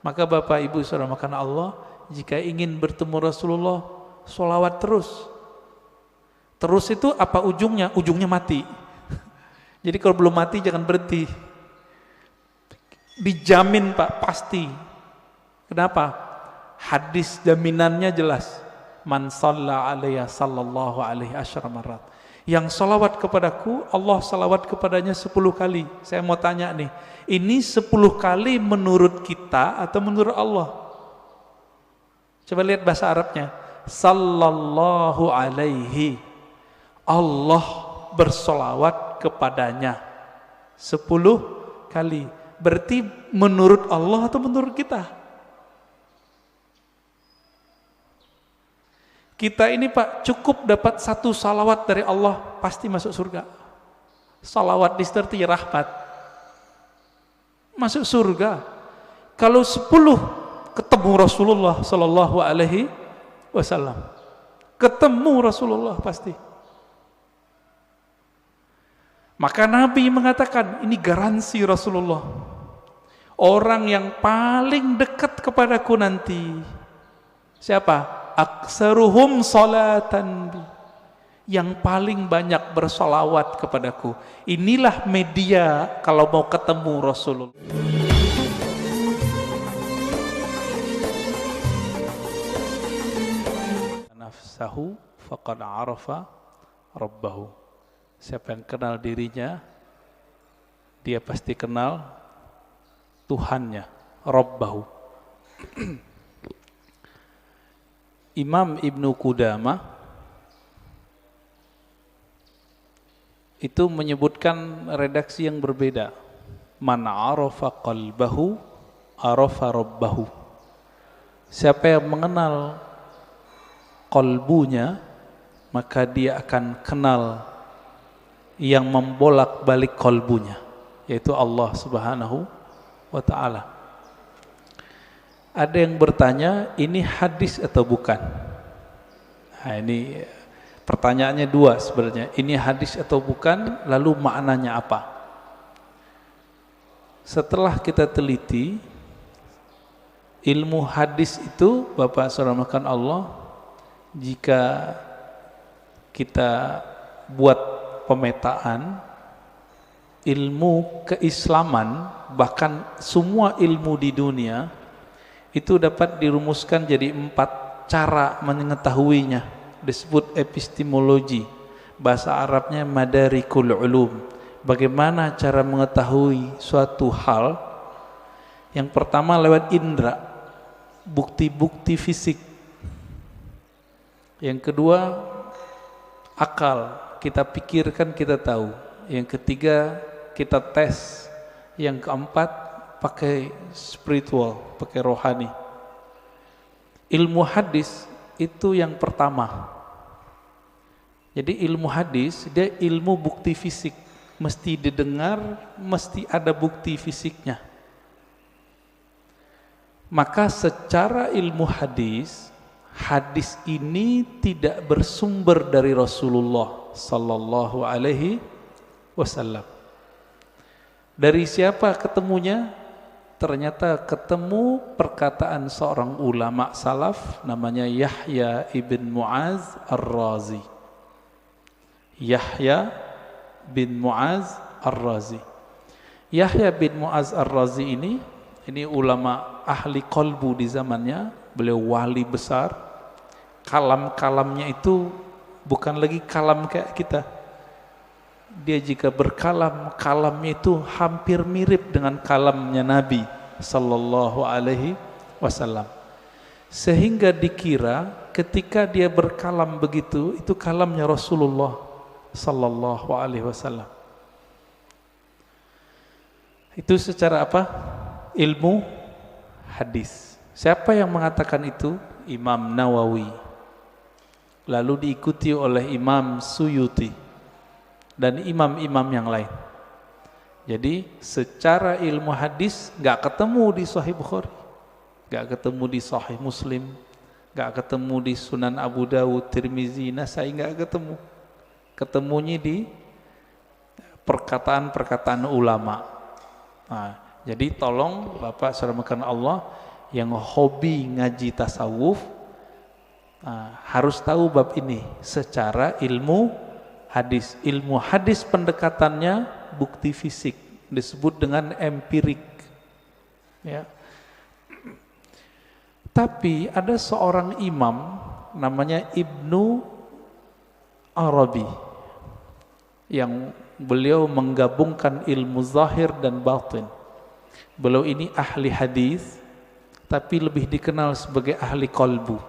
Maka Bapak Ibu saudara makan Allah, jika ingin bertemu Rasulullah, sholawat terus. Terus itu apa ujungnya? Ujungnya mati. Jadi kalau belum mati jangan berhenti. Dijamin Pak, pasti. Kenapa? Hadis jaminannya jelas. Man shalla alaiya sallallahu alaihi asyara marat. Yang salawat kepadaku, Allah salawat kepadanya 10 kali. Saya mau tanya nih, ini 10 kali menurut kita atau menurut Allah? Coba lihat bahasa Arabnya. Sallallahu alaihi. Allah bersolawat kepadanya 10 kali. Berarti menurut Allah atau menurut kita? Kita ini Pak cukup dapat 1 salawat dari Allah pasti masuk surga. Salawat disertai rahmat masuk surga. Kalau 10 ketemu Rasulullah Sallallahu Alaihi Wasallam, ketemu Rasulullah pasti. Maka Nabi mengatakan ini garansi Rasulullah, orang yang paling dekat kepadaku nanti siapa? Aksaruhum salatan bi, yang paling banyak bersolawat kepadaku. Inilah media kalau mau ketemu Rasulullah. Nafsahu faqad arafa rabbahu. Siapa yang kenal dirinya, dia pasti kenal Tuhannya, Rabbahu. Imam Ibnu Qudamah itu menyebutkan redaksi yang berbeda. Man arafa qalbahu arafa rabbahu. Siapa yang mengenal qalbunya, maka dia akan kenal yang membolak-balik qalbunya, yaitu Allah Subhanahu wa ta'ala. Ada yang bertanya, ini hadis atau bukan? Nah, ini pertanyaannya 2 sebenarnya. Ini hadis atau bukan, lalu maknanya apa? Setelah kita teliti, ilmu hadis itu, Bapak saudara makan Allah, jika kita buat pemetaan, ilmu keislaman, bahkan semua ilmu di dunia, itu dapat dirumuskan jadi 4 cara mengetahuinya. Disebut epistemologi. Bahasa Arabnya madarikul ulum. Bagaimana cara mengetahui suatu hal? Yang pertama lewat indera, bukti-bukti fisik. Yang kedua akal, kita pikirkan kita tahu. Yang ketiga kita tes. Yang keempat pakai spiritual, pakai rohani. Ilmu hadis itu yang pertama. Jadi ilmu hadis dia ilmu bukti fisik, mesti didengar, mesti ada bukti fisiknya. Maka secara ilmu hadis, hadis ini tidak bersumber dari Rasulullah Sallallahu Alaihi Wasallam. Dari siapa ketemunya? Ternyata ketemu perkataan seorang ulama salaf namanya Yahya ibn Mu'az Ar-Razi. Yahya bin Mu'az Ar-Razi. Yahya bin Mu'az Ar-Razi ini ulama ahli qalbu di zamannya. Beliau wali besar. Kalam-kalamnya itu bukan lagi kalam kayak kita. Dia jika berkalam, kalamnya itu hampir mirip dengan kalamnya Nabi Sallallahu Alaihi Wasallam. Sehingga dikira ketika dia berkalam begitu, itu kalamnya Rasulullah Sallallahu Alaihi Wasallam. Itu secara apa? Ilmu hadis. Siapa yang mengatakan itu? Imam Nawawi. Lalu diikuti oleh Imam Suyuti dan imam-imam yang lain. Jadi secara ilmu hadis nggak ketemu di Sahih Bukhari, nggak ketemu di Sahih Muslim, nggak ketemu di Sunan Abu Dawud, Tirmizi, Nasai, nggak ketemu. Ketemunya di perkataan-perkataan ulama. Nah, jadi tolong Bapak saudara makan Allah, yang hobi ngaji tasawuf harus tahu bab ini secara ilmu hadis. Ilmu hadis pendekatannya bukti fisik, disebut dengan empirik. Ya. Tapi ada seorang imam namanya Ibnu Arabi yang beliau menggabungkan ilmu zahir dan batin. Beliau ini ahli hadis, tapi lebih dikenal sebagai ahli qalbu.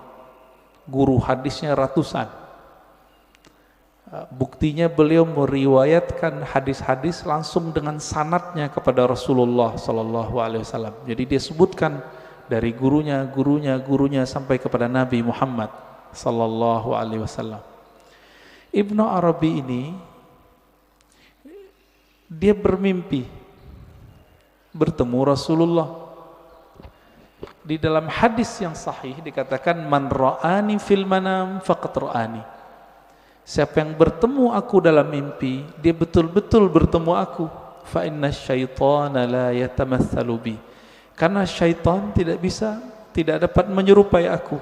Guru hadisnya ratusan. Buktinya beliau meriwayatkan hadis-hadis langsung dengan sanadnya kepada Rasulullah sallallahu alaihi wasallam. Jadi dia sebutkan dari gurunya sampai kepada Nabi Muhammad sallallahu alaihi wasallam. Ibnu Arabi ini dia bermimpi bertemu Rasulullah. Di dalam hadis yang sahih dikatakan man ra'ani fil manam faqad ra'ani. Siapa yang bertemu aku dalam mimpi, dia betul-betul bertemu aku. Fa inna syaitana la yatamatsalu bi. Karena syaitan tidak dapat menyerupai aku.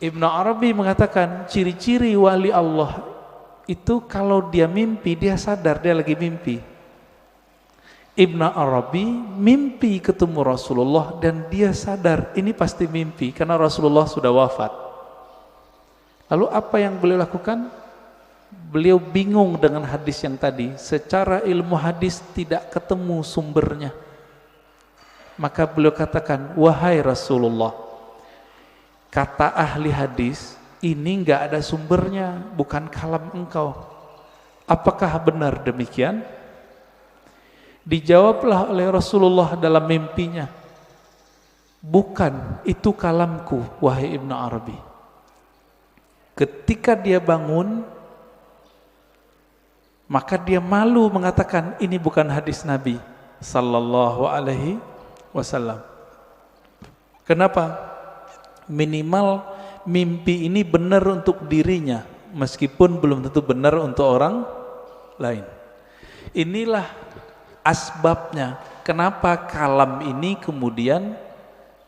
Ibnu Arabi mengatakan ciri-ciri wali Allah itu kalau dia mimpi, dia sadar dia lagi mimpi. Ibnu Arabi mimpi ketemu Rasulullah dan dia sadar ini pasti mimpi karena Rasulullah sudah wafat. Lalu apa yang beliau lakukan? Beliau bingung dengan hadis yang tadi. Secara ilmu hadis tidak ketemu sumbernya. Maka beliau katakan, wahai Rasulullah, kata ahli hadis ini enggak ada sumbernya, bukan kalam engkau. Apakah benar demikian? Dijawablah oleh Rasulullah dalam mimpinya, bukan, itu kalamku wahai Ibnu Arabi. Ketika dia bangun, maka dia malu mengatakan ini bukan hadis Nabi sallallahu alaihi wasallam. Kenapa? Minimal mimpi ini benar untuk dirinya, meskipun belum tentu benar untuk orang lain. Inilah asbabnya kenapa kalam ini kemudian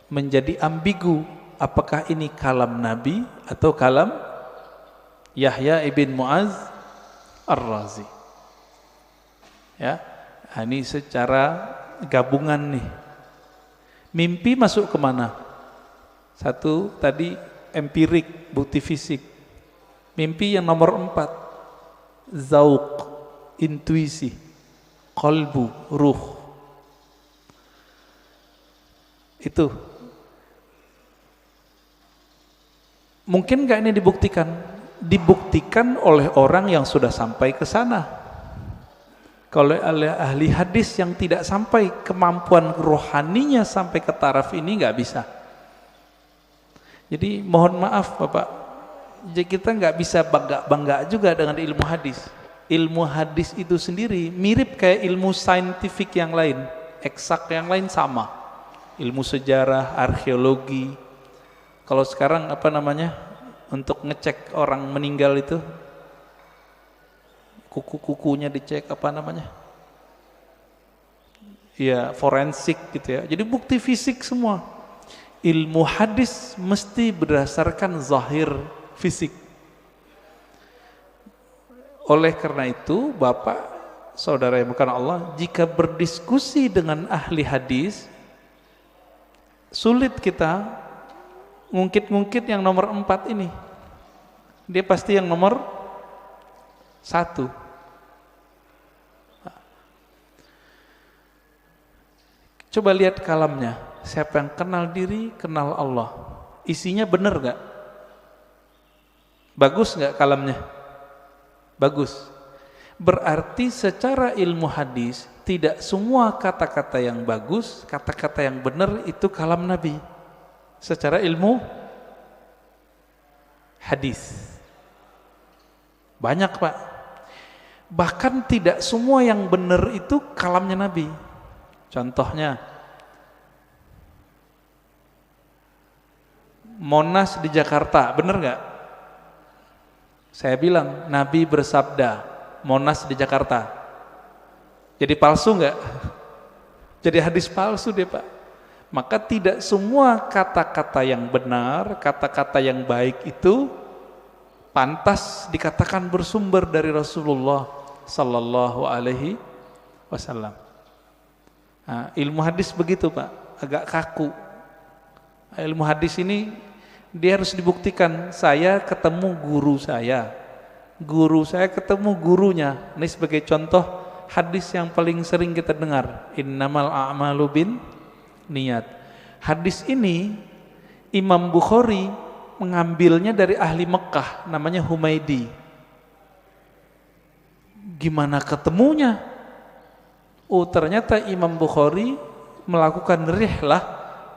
menjadi ambigu. Apakah ini kalam Nabi atau kalam Yahya ibn Mu'az Ar-Razi? Ya, ini secara gabungan nih. Mimpi masuk kemana? Satu tadi empirik, bukti fisik. Mimpi yang nomor 4, zauq, intuisi, qalbu, ruh. Itu mungkin nggak ini dibuktikan? Dibuktikan oleh orang yang sudah sampai ke sana. Kalau oleh ahli hadis yang tidak sampai, kemampuan rohaninya sampai ke taraf ini nggak bisa. Jadi mohon maaf Bapak, jadi kita nggak bisa bangga juga dengan ilmu hadis. Ilmu hadis itu sendiri mirip kayak ilmu saintifik yang lain, eksak yang lain sama. Ilmu sejarah, arkeologi. Kalau sekarang apa namanya, untuk ngecek orang meninggal itu, kuku-kukunya dicek apa namanya? Ya forensik gitu ya. Jadi bukti fisik semua. Ilmu hadis mesti berdasarkan zahir fisik. Oleh karena itu, Bapak, saudara yang bukan Allah, jika berdiskusi dengan ahli hadis, sulit kita ngungkit-ngungkit yang nomor 4 ini. Dia pasti yang nomor 1. Coba lihat kalamnya. Siapa yang kenal diri, kenal Allah. Isinya benar gak? Bagus gak kalamnya? Bagus. Berarti secara ilmu hadis, tidak semua kata-kata yang bagus, kata-kata yang benar itu kalam Nabi. Secara ilmu hadis. Banyak Pak. Bahkan tidak semua yang benar itu kalamnya Nabi. Contohnya Monas di Jakarta, benar nggak? Saya bilang Nabi bersabda Monas di Jakarta. Jadi palsu nggak? Jadi hadis palsu deh Pak. Maka tidak semua kata-kata yang benar, kata-kata yang baik itu pantas dikatakan bersumber dari Rasulullah sallallahu alaihi wasallam. Nah, ilmu hadis begitu Pak, agak kaku. Ilmu hadis ini dia harus dibuktikan. Saya ketemu guru saya ketemu gurunya. Ini sebagai contoh hadis yang paling sering kita dengar, innamal a'malu bin niat. Hadis ini Imam Bukhari mengambilnya dari ahli Mekah, namanya Humaidi. Gimana ketemunya? Oh, ternyata Imam Bukhari melakukan rihlah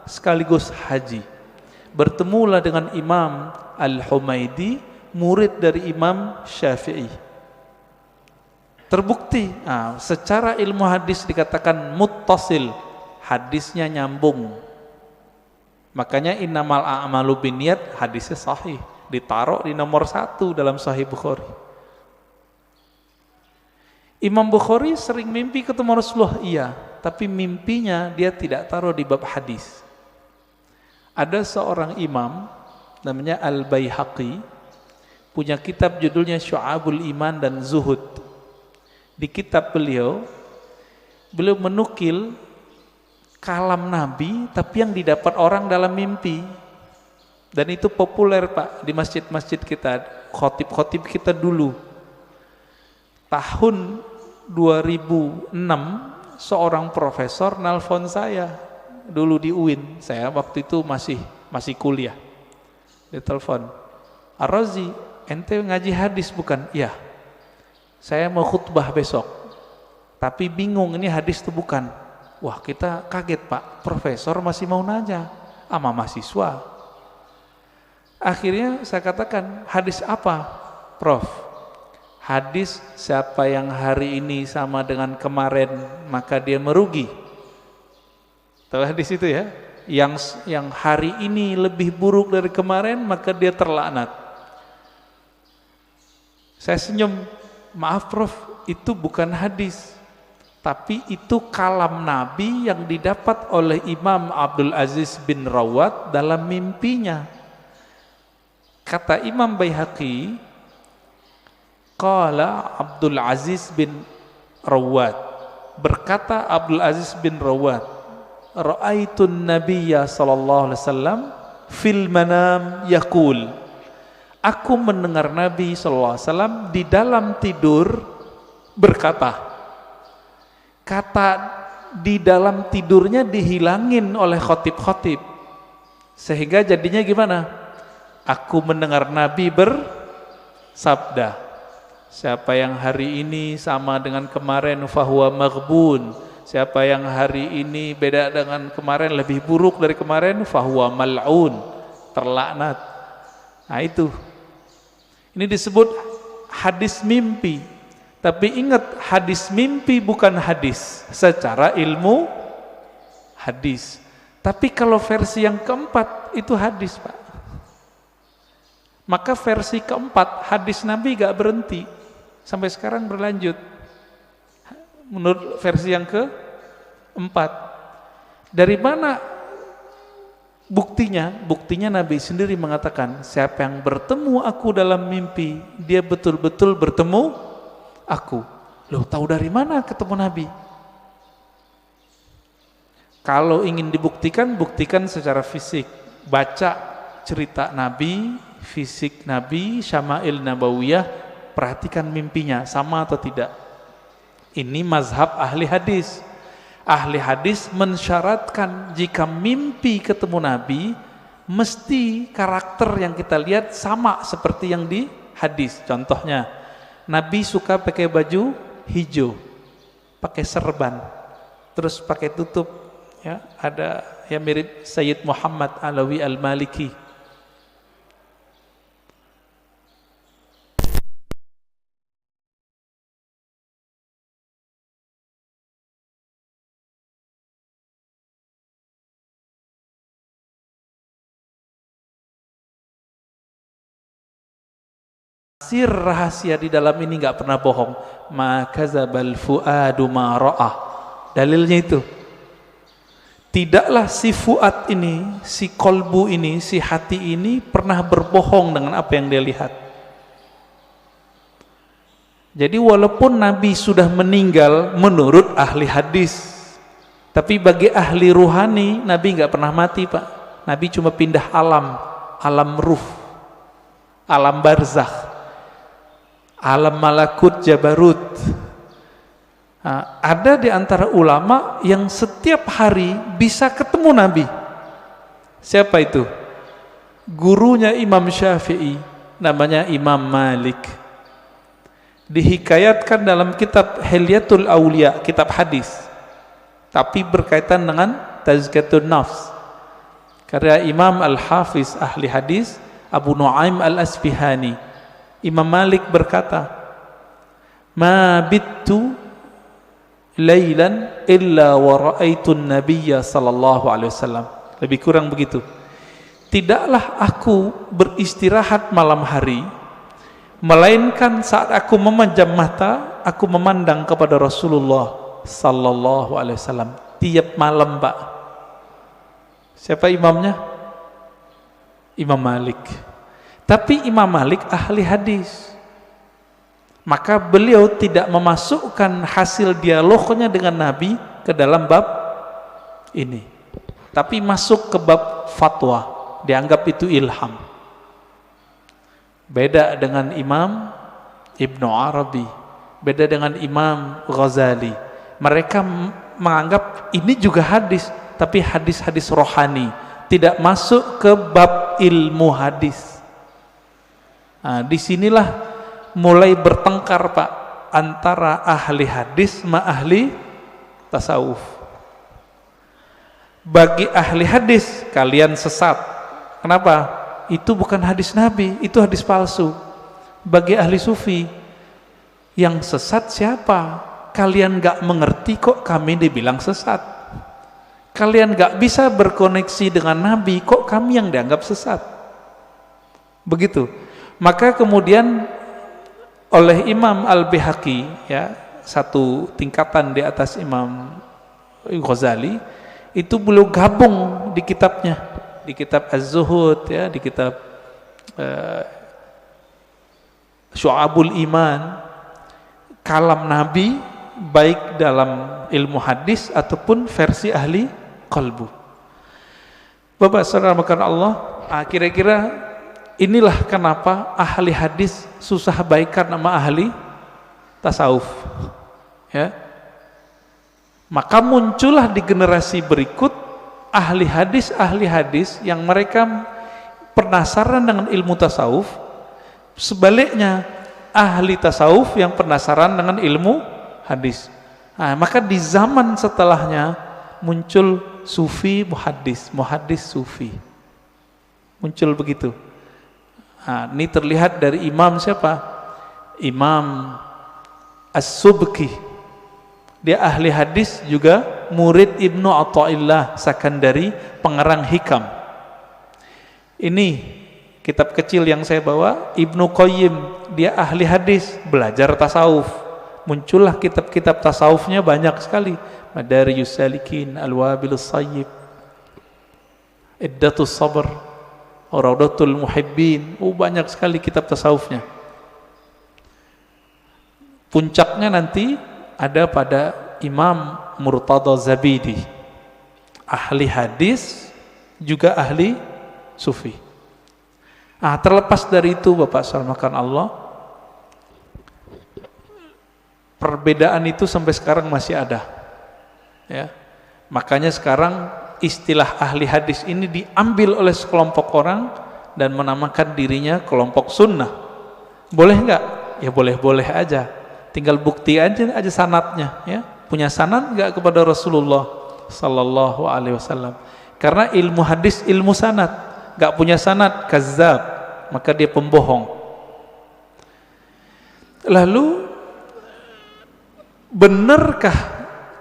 sekaligus haji. Bertemulah dengan Imam Al-Humaidi, murid dari Imam Syafi'i. Terbukti, secara ilmu hadis dikatakan muttasil, hadisnya nyambung. Makanya innamal a'malu binniyat, hadisnya sahih, ditaruh di nomor 1 dalam Sahih Bukhari. Imam Bukhari sering mimpi ketemu Rasulullah, iya, tapi mimpinya dia tidak taruh di bab hadis. Ada seorang imam namanya Al-Baihaqi, punya kitab judulnya Syu'abul Iman dan Zuhud. Di kitab beliau menukil kalam Nabi tapi yang didapat orang dalam mimpi. Dan itu populer Pak di masjid-masjid kita, khotib-khotib kita dulu. Tahun 2006 seorang profesor nelfon saya dulu di UIN. Saya waktu itu masih kuliah. Dia telepon, "Ar-Razi, ente ngaji hadis bukan?" "Iya. Saya mau khutbah besok. Tapi bingung ini hadis itu bukan." Wah, kita kaget Pak. Profesor masih mau nanya sama mahasiswa. Akhirnya saya katakan, "Hadis apa, Prof?" "Hadis siapa yang hari ini sama dengan kemarin maka dia merugi." Tahu hadis itu ya? Yang hari ini lebih buruk dari kemarin maka dia terlaknat. Saya senyum, "Maaf Prof, itu bukan hadis, tapi itu kalam Nabi yang didapat oleh Imam Abdul Aziz bin Rawat dalam mimpinya." Kata Imam Baihaqi, qala Abdul Aziz bin Rawat, berkata Abdul Aziz bin Rawat, "Ra'aitun Nabiyya sallallahu alaihi wasallam fil manam yaqul." Aku mendengar Nabi sallallahu alaihi wasallam di dalam tidur berkata. Kata di dalam tidurnya dihilangin oleh khotib-khotib. Sehingga jadinya gimana? Aku mendengar Nabi bersabda, "Siapa yang hari ini sama dengan kemarin fahuwa maghbun." Siapa yang hari ini beda dengan kemarin, lebih buruk dari kemarin, fahuwa mal'un, terlaknat. Nah itu. Ini disebut hadis mimpi. Tapi ingat, hadis mimpi bukan hadis secara ilmu hadis. Tapi kalau versi yang keempat itu hadis Pak. Maka versi keempat hadis Nabi gak berhenti. Sampai sekarang berlanjut. Menurut versi yang keempat. Dari mana buktinya? Buktinya Nabi sendiri mengatakan, siapa yang bertemu aku dalam mimpi, dia betul-betul bertemu aku. Loh, tahu dari mana ketemu Nabi? Kalau ingin dibuktikan, buktikan secara fisik. Baca cerita Nabi, fisik Nabi, Syama'il Nabawiyah, perhatikan mimpinya, sama atau tidak. Ini mazhab ahli hadis. Ahli hadis mensyaratkan jika mimpi ketemu Nabi, mesti karakter yang kita lihat sama seperti yang di hadis. Contohnya, Nabi suka pakai baju hijau, pakai serban, terus pakai tutup, ya, ada yang mirip Sayyid Muhammad Alawi Al-Maliki. Sir rahasia di dalam ini nggak pernah bohong. Ma kadzabal fuadu ma ra'ah. Dalilnya itu. tidaklah si fuad ini, si kolbu ini, si hati ini pernah berbohong dengan apa yang dia lihat. Jadi walaupun Nabi sudah meninggal menurut ahli hadis, tapi bagi ahli ruhani Nabi nggak pernah mati, Pak. Nabi cuma pindah alam, alam ruh, alam barzakh, alam malakut jabarut. Nah, ada di antara ulama yang setiap hari bisa ketemu Nabi. Siapa itu? Gurunya Imam Syafi'i, namanya Imam Malik. Dihikayatkan dalam kitab Hilyatul Auliya, kitab hadis, tapi berkaitan dengan Tazkiyatun Nafs. Karya Imam Al-Hafiz ahli hadis Abu Nu'aim Al-Asfihani. Imam Malik berkata, "Ma bittu lailan illa wa ra'aitun nabiyya sallallahu alaihi wasallam." Lebih kurang begitu. Tidaklah aku beristirahat malam hari melainkan saat aku memejam mata aku memandang kepada Rasulullah sallallahu alaihi wasallam tiap malam, Pak. Siapa imamnya? Imam Malik. Tapi Imam Malik ahli hadis, maka beliau tidak memasukkan hasil dialognya dengan Nabi ke dalam bab ini, tapi masuk ke bab fatwa, dianggap itu ilham. Beda dengan Imam Ibnu Arabi, beda dengan Imam Ghazali. Mereka menganggap ini juga hadis, tapi hadis-hadis rohani, tidak masuk ke bab ilmu hadis. Nah, disinilah mulai bertengkar, Pak, antara ahli hadis sama ahli tasawuf. Bagi ahli hadis, kalian sesat. Kenapa? Itu bukan hadis Nabi, itu hadis palsu. Bagi ahli sufi, yang sesat siapa? Kalian gak mengerti kok kami dibilang sesat. Kalian gak bisa berkoneksi dengan Nabi, kok kami yang dianggap sesat. Begitu. Maka kemudian oleh Imam Al-Baihaqi, ya, satu tingkatan di atas Imam Ghazali, itu beliau gabung di kitabnya, di kitab Az-Zuhud, ya, di kitab Syu'abul Iman, kalam Nabi baik dalam ilmu hadis ataupun versi ahli qalbu. Bapak saudara makan Allah, kira-kira inilah kenapa ahli hadis susah baikan sama ahli tasawuf, ya. Maka muncullah di generasi berikut ahli hadis yang mereka penasaran dengan ilmu tasawuf, sebaliknya ahli tasawuf yang penasaran dengan ilmu hadis. Nah, maka di zaman setelahnya muncul sufi muhaddis, muhaddis sufi, muncul begitu. Nah, ini terlihat dari imam siapa? Imam As-Subki. Dia ahli hadis juga murid Ibnu Athaillah Sakandari, pengarang Hikam. Ini kitab kecil yang saya bawa, Ibnu Qayyim, dia ahli hadis, belajar tasawuf. Muncullah kitab-kitab tasawufnya banyak sekali. Madarijus Salikin, Al-Wabilus Sayyib, Iddatus Sabr, Raudatul Muhibbin. Banyak sekali kitab tasawufnya. Puncaknya nanti ada pada Imam Murtada Zabidi, ahli hadis juga ahli sufi. Terlepas dari itu, Bapak salamakan Allah, perbedaan itu sampai sekarang masih ada, ya. Makanya sekarang istilah ahli hadis ini diambil oleh sekelompok orang dan menamakan dirinya kelompok sunnah. Boleh nggak? Ya boleh-boleh aja. Tinggal bukti aja sanadnya, ya. Punya sanad nggak kepada Rasulullah Sallallahu Alaihi Wasallam? Karena ilmu hadis ilmu sanad, nggak punya sanad kazzab, maka dia pembohong. Lalu benarkah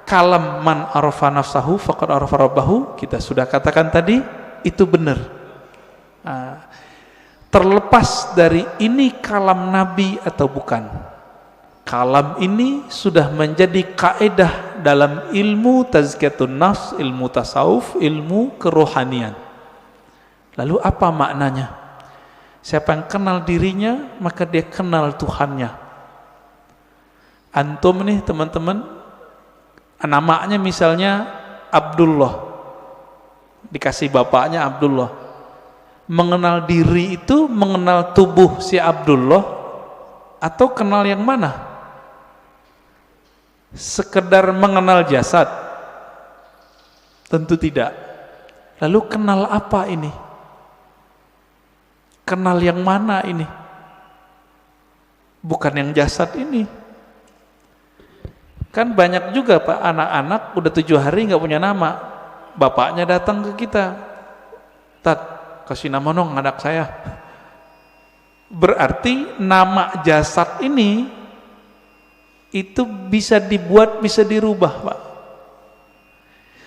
kalam man arafa nafsahu faqad arafa rabbahu? Kita sudah katakan tadi, itu benar. Terlepas dari ini kalam Nabi atau bukan, Kalam ini sudah menjadi kaidah dalam ilmu tazkiyatun nafs, ilmu tasawuf, ilmu kerohanian. Lalu apa maknanya? Siapa yang kenal dirinya, maka dia kenal Tuhannya. Antum nih teman-teman, namanya misalnya Abdullah, dikasih bapaknya Abdullah. Mengenal diri itu mengenal tubuh si Abdullah atau kenal yang mana? Sekedar mengenal jasad? Tentu tidak. Lalu kenal apa ini? Kenal yang mana ini? Bukan yang jasad ini. Kan banyak juga Pak anak-anak udah 7 hari nggak punya nama. Bapaknya datang ke kita, Tat, kasih nama dong anak saya. Berarti nama jasad ini itu bisa dibuat, bisa dirubah Pak.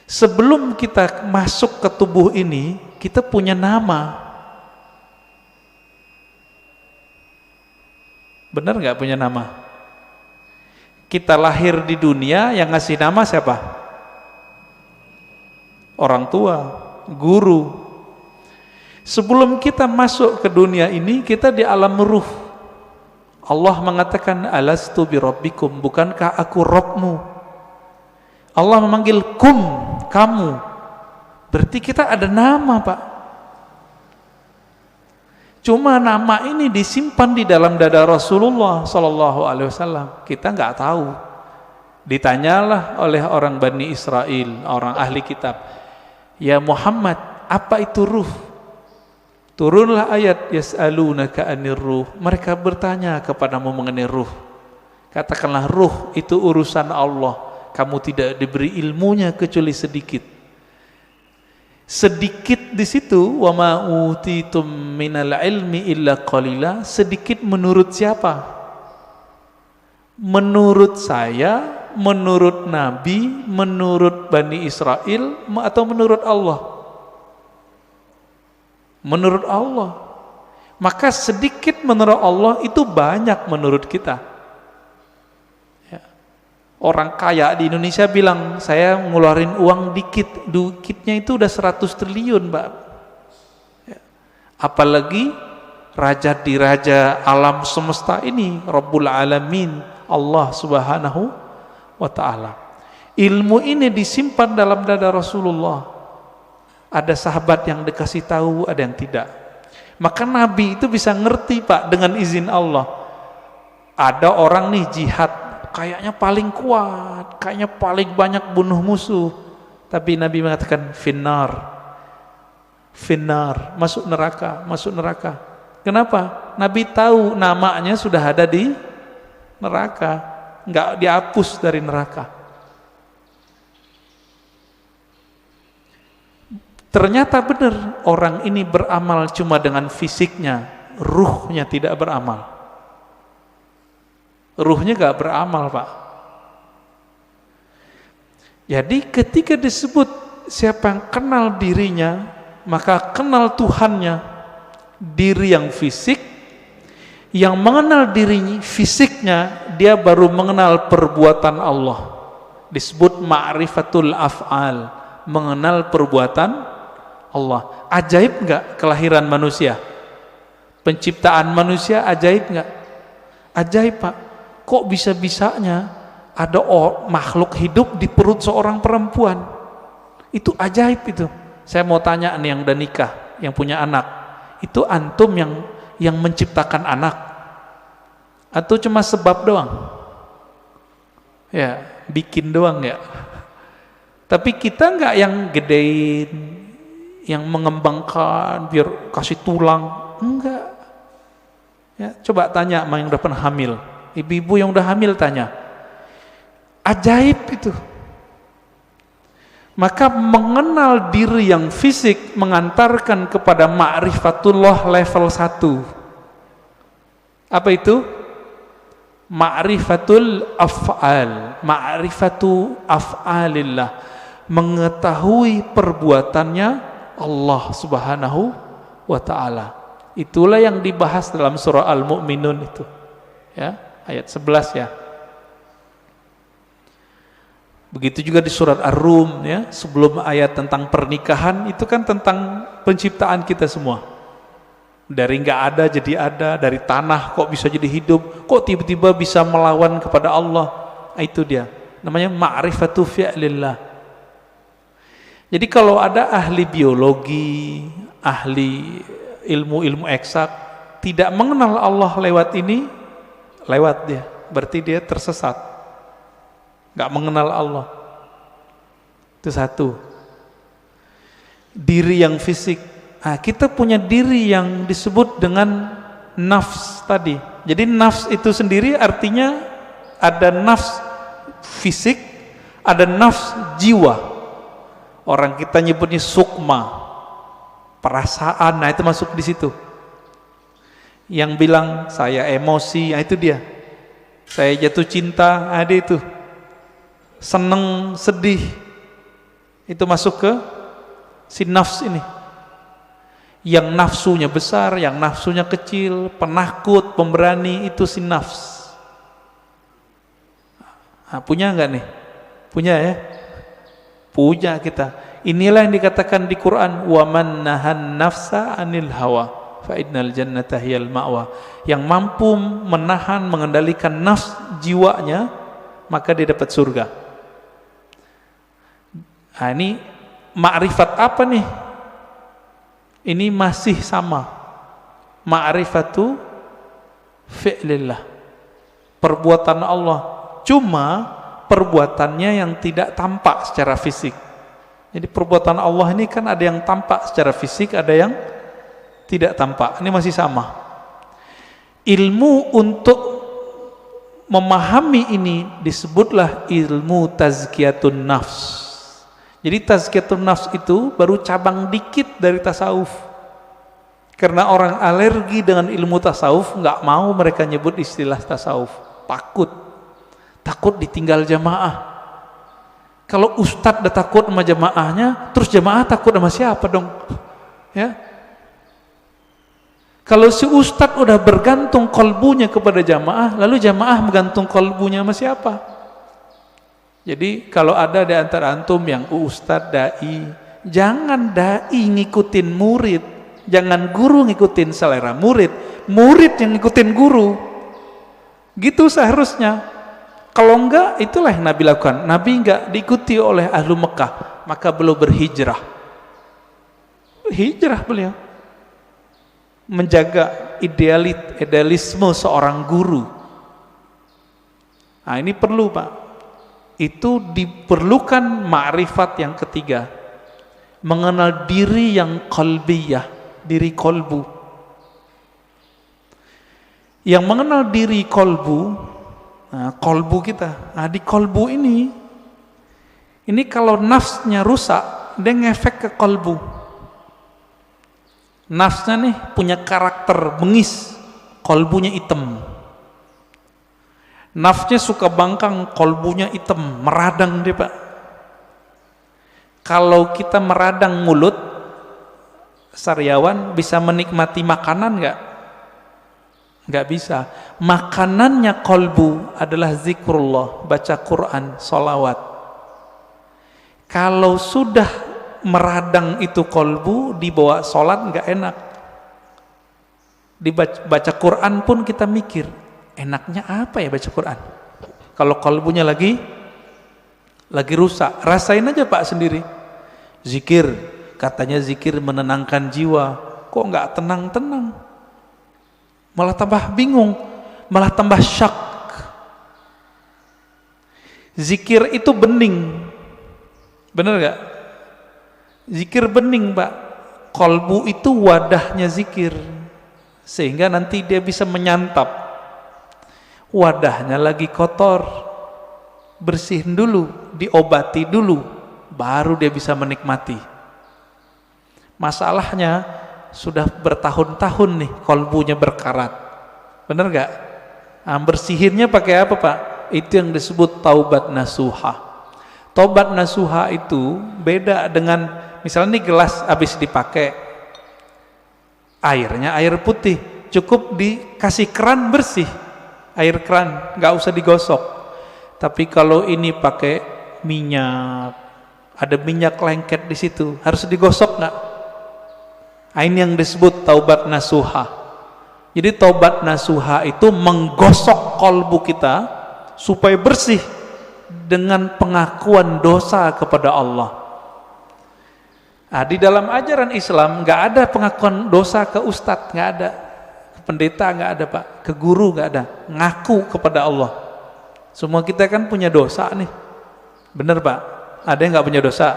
Sebelum kita masuk ke tubuh ini, kita punya nama. Benar nggak punya nama? Kita lahir di dunia, yang ngasih nama siapa? Orang tua, guru. Sebelum kita masuk ke dunia ini, kita di alam ruh. Allah mengatakan, alastu birabbikum, bukankah aku Rabbmu? Allah memanggil kum, kamu. Berarti kita ada nama Pak. Cuma nama ini disimpan di dalam dada Rasulullah Sallallahu Alaihi Wasallam. Kita nggak tahu. Ditanyalah oleh orang Bani Israel, orang ahli kitab, ya Muhammad, apa itu ruh? Turunlah ayat yas'alunaka 'anir ruh. Mereka bertanya kepadamu mengenai ruh. Katakanlah ruh itu urusan Allah. Kamu tidak diberi ilmunya kecuali sedikit. Sedikit di situ, wa ma utitum minal ilmi illa qalila. Sedikit menurut siapa? Menurut saya, menurut Nabi, menurut Bani Israel, atau menurut Allah? Menurut Allah. Maka sedikit menurut Allah itu banyak menurut kita. Ya. Orang kaya di Indonesia bilang, saya ngeluarin uang dikitnya itu udah 100 triliun Mbak. Ya. Apalagi raja di raja alam semesta ini, Rabbul Alamin, Allah Subhanahu wa ta'ala. Ilmu ini disimpan dalam dada Rasulullah. Ada sahabat yang dikasih tahu, ada yang tidak. Maka Nabi itu bisa ngerti Pak dengan izin Allah. Ada orang nih jihad, kayaknya paling kuat, kayaknya paling banyak bunuh musuh. Tapi Nabi mengatakan finnar, finnar, masuk neraka, masuk neraka. Kenapa? Nabi tahu namanya sudah ada di neraka, nggak dihapus dari neraka. Ternyata benar, orang ini beramal cuma dengan fisiknya, ruhnya tidak beramal. Ruhnya gak beramal Pak. Jadi ketika disebut siapa yang kenal dirinya, maka kenal Tuhannya. Diri yang fisik, yang mengenal dirinya fisiknya, dia baru mengenal perbuatan Allah. Disebut ma'rifatul af'al, mengenal perbuatan Allah. Ajaib enggak kelahiran manusia? Penciptaan manusia ajaib enggak? Ajaib Pak. Kok bisa-bisanya ada makhluk hidup di perut seorang perempuan? Itu ajaib itu. Saya mau tanya nih yang udah nikah, yang punya anak, itu antum yang menciptakan anak? Atau cuma sebab doang? Ya, bikin doang ya. Tapi kita enggak yang gedein, yang mengembangkan biar kasih tulang, enggak. Ya, coba tanya sama yang udah pernah hamil, ibu-ibu yang udah hamil tanya, ajaib itu. Maka mengenal diri yang fisik mengantarkan kepada ma'rifatullah level 1. Apa itu? Ma'rifatul af'al, ma'rifatu af'alillah, mengetahui perbuatannya Allah Subhanahu wa ta'ala. Itulah yang dibahas dalam surah Al-Mu'minun itu. Ya, ayat 11 ya. Begitu juga di surat Ar-Rum ya, sebelum ayat tentang pernikahan itu kan tentang penciptaan kita semua. Dari nggak ada jadi ada, dari tanah kok bisa jadi hidup, kok tiba-tiba bisa melawan kepada Allah. Itu dia, namanya ma'rifatu fi'lillah. Jadi kalau ada ahli biologi, ahli ilmu-ilmu eksak tidak mengenal Allah lewat ini, lewat dia, berarti dia tersesat, nggak mengenal Allah. Itu satu. Diri yang fisik. Nah, kita punya diri yang disebut dengan nafs tadi. Jadi nafs itu sendiri artinya ada nafs fisik, ada nafs jiwa. Orang kita nyebutnya sukma, perasaan. Nah, itu masuk di situ. Yang bilang saya emosi, nah itu dia. Saya jatuh cinta, ada itu. Seneng, sedih. Itu masuk ke si nafs ini. Yang nafsunya besar, yang nafsunya kecil, penakut, pemberani, itu si nafs. Nah, punya enggak nih? Punya ya? Punya kita. Inilah yang dikatakan di Quran, wa man nahan nafsa anil hawa fa innal jannata hiyal ma'wa. Yang mampu menahan, mengendalikan nafs jiwanya, maka dia dapat surga. Nah, ini ma'rifat apa nih? Ini masih sama, ma'rifatu fi'lillah, perbuatan Allah, cuma perbuatannya yang tidak tampak secara fisik. Jadi perbuatan Allah ini kan ada yang tampak secara fisik, ada yang tidak tampak. Ini masih sama. Ilmu untuk memahami ini disebutlah ilmu tazkiyatun nafs. Jadi tazkiyatun nafs itu baru cabang dikit dari tasawuf. Karena orang alergi dengan ilmu tasawuf, nggak mau mereka nyebut istilah tasawuf. Takut ditinggal jamaah. Kalau ustadz udah takut sama jamaahnya, terus jamaah takut sama siapa dong? Ya. Kalau si ustadz udah bergantung kolbunya kepada jamaah, lalu jamaah menggantung kolbunya sama siapa? Jadi kalau ada di antara antum yang ustadz, dai, jangan dai ngikutin murid, jangan guru ngikutin selera murid, murid yang ngikutin guru. Gitu seharusnya. Kalau enggak, itulah yang Nabi lakukan. Nabi enggak diikuti oleh ahlu Mekah, maka beliau berhijrah. Hijrah beliau. Menjaga idealisme seorang guru. Nah, ini perlu, Pak. Itu diperlukan ma'rifat yang ketiga, mengenal diri yang qalbiyah, diri kolbu. Yang mengenal diri kolbu, nah, kolbu kita, nah, di kolbu ini kalau nafsnya rusak, dia ngefek ke kolbu. Nafsnya nih punya karakter bengis, kolbunya hitam. Nafsnya suka bangkang, kolbunya hitam, meradang dia, Pak. Kalau kita meradang mulut, sariawan bisa menikmati makanan nggak? Nggak bisa. Makanannya kolbu adalah zikrullah, baca Quran, sholawat. Kalau sudah meradang itu kolbu, dibawa sholat nggak enak. Dibaca Quran pun kita mikir, enaknya apa ya baca Quran? Kalau kalbunya lagi rusak, rasain aja Pak sendiri. Zikir, katanya zikir menenangkan jiwa, kok nggak tenang-tenang? Malah tambah bingung, malah tambah syak. Zikir itu bening, bener nggak? Zikir bening, Pak. Kalbu itu wadahnya zikir, sehingga nanti dia bisa menyantap. Wadahnya lagi kotor, bersihin dulu, diobati dulu, baru dia bisa menikmati. Masalahnya sudah bertahun-tahun nih kolbunya berkarat, bener gak? Nah, bersihinnya pakai apa, Pak? Itu yang disebut taubat nasuha. Taubat nasuha itu beda dengan misalnya nih gelas habis dipakai, airnya air putih, cukup dikasih keran bersih. Air keran, nggak usah digosok. Tapi kalau ini pakai minyak, ada minyak lengket di situ, harus digosok nggak? Ini yang disebut taubat nasuha. Jadi taubat nasuha itu menggosok kolbu kita supaya bersih dengan pengakuan dosa kepada Allah. Nah, di dalam ajaran Islam nggak ada pengakuan dosa ke ustadz, nggak ada, ke pendeta nggak ada Pak, ke guru nggak ada, ngaku kepada Allah. Semua kita kan punya dosa nih, bener Pak? Ada yang nggak punya dosa?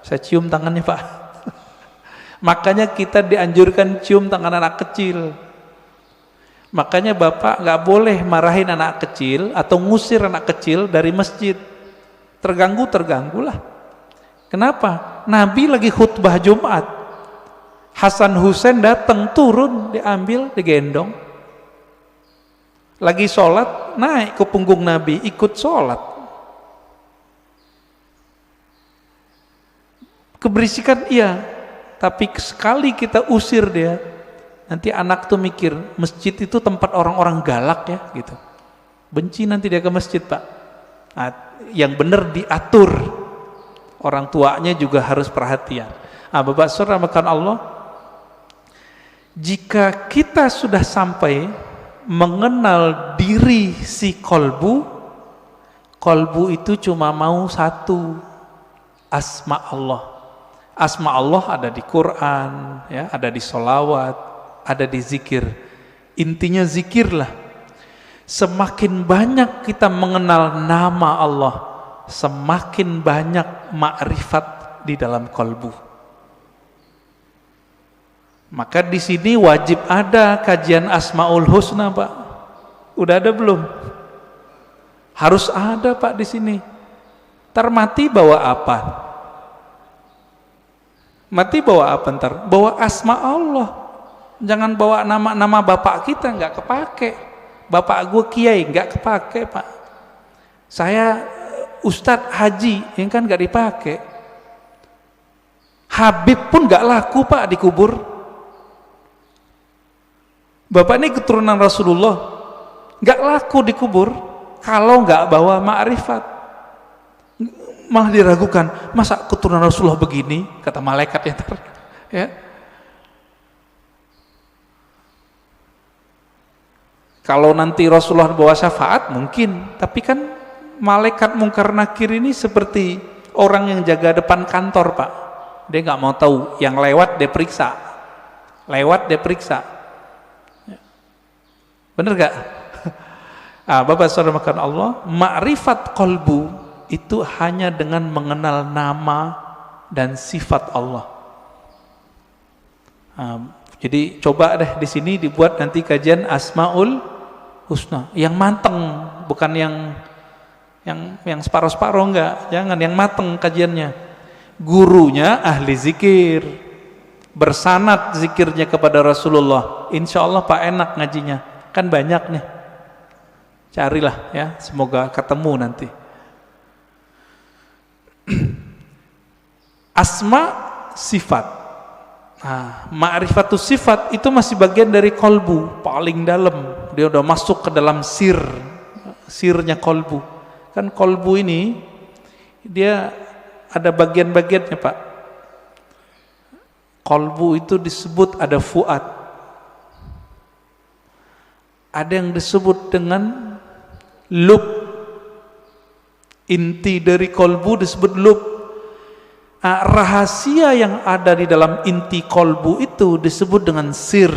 Saya cium tangannya Pak. Makanya kita dianjurkan cium tangan anak kecil. Makanya Bapak nggak boleh marahin anak kecil atau ngusir anak kecil dari masjid. Terganggulah. Kenapa? Nabi lagi khutbah Jumat, Hasan Husain datang, turun, diambil, digendong. Lagi sholat, naik ke punggung Nabi, ikut sholat. Keberisikan iya, tapi sekali kita usir dia, nanti anak tuh mikir masjid itu tempat orang-orang galak ya gitu, benci nanti dia ke masjid Pak. Nah, yang benar diatur, orang tuanya juga harus perhatian. Nah, Bapak Saudara makan Allah, jika kita sudah sampai mengenal diri si kolbu itu cuma mau satu, asma Allah. Asma Allah ada di Quran, ya, ada di sholawat, ada di zikir. Intinya zikirlah. Semakin banyak kita mengenal nama Allah, semakin banyak makrifat di dalam kolbu. Maka di sini wajib ada kajian Asmaul Husna Pak. Udah ada belum? Harus ada Pak di sini. Ntar mati bawa apa? Mati bawa apa ntar? Bawa asma Allah. Jangan bawa nama-nama bapak kita, nggak kepake. Bapak gue kiai, nggak kepake Pak. Saya Ustadz Haji, yang kan nggak dipakai. Habib pun nggak laku Pak dikubur. Bapak ini keturunan Rasulullah, nggak laku dikubur kalau nggak bawa ma'rifat. Malah diragukan, masa keturunan Rasulullah begini, kata malaikat ya. Kalau nanti Rasulullah bawa syafaat mungkin, tapi kan malaikat Mungkar Nakir ini seperti orang yang jaga depan kantor Pak. Dia nggak mau tahu, yang lewat dia periksa, bener gak? Bapak Saudara makan Allah, ma'rifat kolbu itu hanya dengan mengenal nama dan sifat Allah. Jadi coba deh di sini dibuat nanti kajian Asmaul Husna yang mateng, bukan yang separuh-separuh, enggak. Jangan, yang mateng kajiannya. Gurunya ahli zikir, bersanad zikirnya kepada Rasulullah. Insya Allah Pak enak ngajinya, kan banyak nih. Carilah ya, semoga ketemu nanti. Asma sifat. Ma'rifatus sifat itu masih bagian dari kolbu, paling dalam. Dia udah masuk ke dalam sirnya kolbu. Kan kolbu ini dia ada bagian-bagiannya Pak. Kolbu itu disebut ada fuad. Ada yang disebut dengan lub. Inti dari kolbu disebut lub. Rahasia yang ada di dalam inti kolbu itu disebut dengan sir.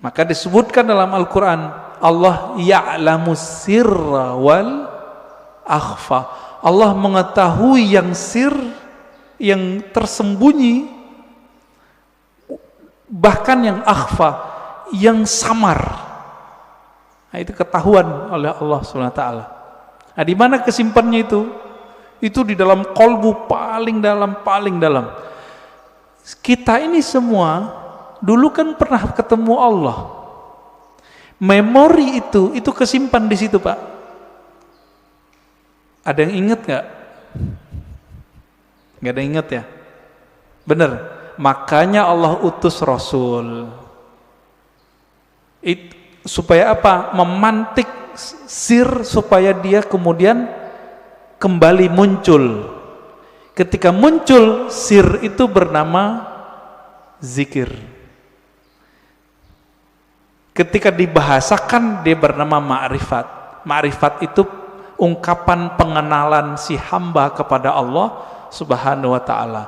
Maka disebutkan dalam Al-Quran, Allah ya'lamu sirra wal akhfa. Allah mengetahui yang sir, yang tersembunyi, bahkan yang akhfa, yang samar. Nah, itu ketahuan oleh Allah SWT. Nah, di mana kesimpannya itu? Itu di dalam kolbu paling dalam. Kita ini semua dulu kan pernah ketemu Allah. Memori itu kesimpan di situ Pak. Ada yang ingat nggak? Nggak ada yang ingat ya? Bener. Makanya Allah utus Rasul. Supaya apa? Memantik sir supaya dia kemudian kembali muncul. Ketika muncul sir itu bernama zikir. Ketika dibahasakan dia bernama ma'rifat. Ma'rifat itu ungkapan pengenalan si hamba kepada Allah Subhanahu wa ta'ala.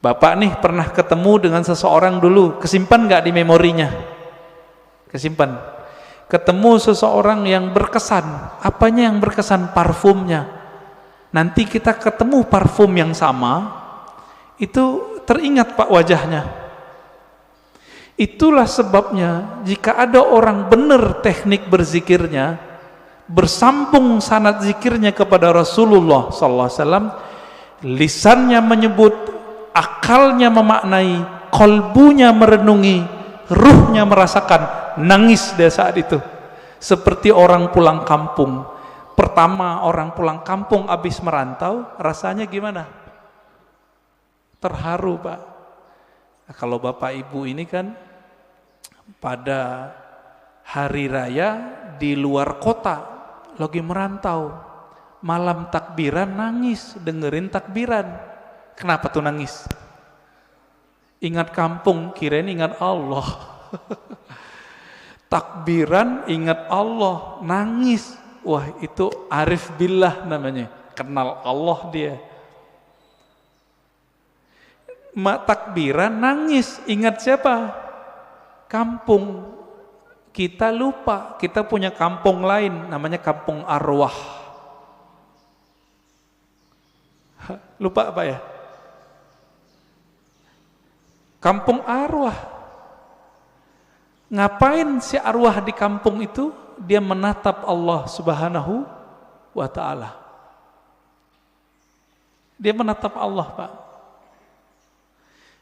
Bapak nih pernah ketemu dengan seseorang dulu, kesimpan gak di memorinya? Kesimpan. Ketemu seseorang yang berkesan. Apanya yang berkesan? Parfumnya. Nanti kita ketemu parfum yang sama, itu teringat Pak wajahnya. Itulah sebabnya jika ada orang benar teknik berzikirnya, bersambung sanad zikirnya kepada Rasulullah sallallahu alaihi wasallam, lisannya menyebut, akalnya memaknai, kolbunya merenungi, ruhnya merasakan, nangis dia saat itu. Seperti orang pulang kampung. Pertama orang pulang kampung habis merantau, rasanya gimana? Terharu Pak. Nah, kalau Bapak Ibu ini kan pada hari raya di luar kota, lagi merantau, malam takbiran nangis, dengerin takbiran. Kenapa tuh nangis? Ingat kampung, kirain ingat Allah. Takbiran ingat Allah, nangis. Wah, itu arif billah namanya, kenal Allah dia. Takbiran nangis, ingat siapa? Kampung. Kita lupa, kita punya kampung lain, namanya kampung arwah. Lupa apa ya? Kampung arwah. Ngapain si arwah di kampung itu? Dia menatap Allah Subhanahu wa ta'ala. Dia menatap Allah Pak.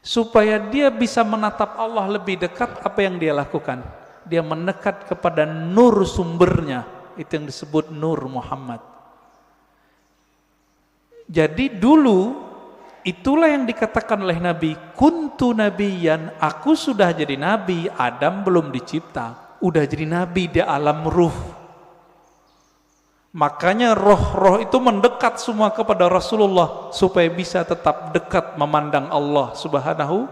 Supaya dia bisa menatap Allah lebih dekat, apa yang dia lakukan? Dia mendekat kepada nur sumbernya. Itu yang disebut nur Muhammad. Jadi dulu itulah yang dikatakan oleh Nabi, kuntu nabiyan, aku sudah jadi nabi, Adam belum dicipta. Udah jadi nabi di alam ruh. Makanya roh-roh itu mendekat semua kepada Rasulullah supaya bisa tetap dekat memandang Allah Subhanahu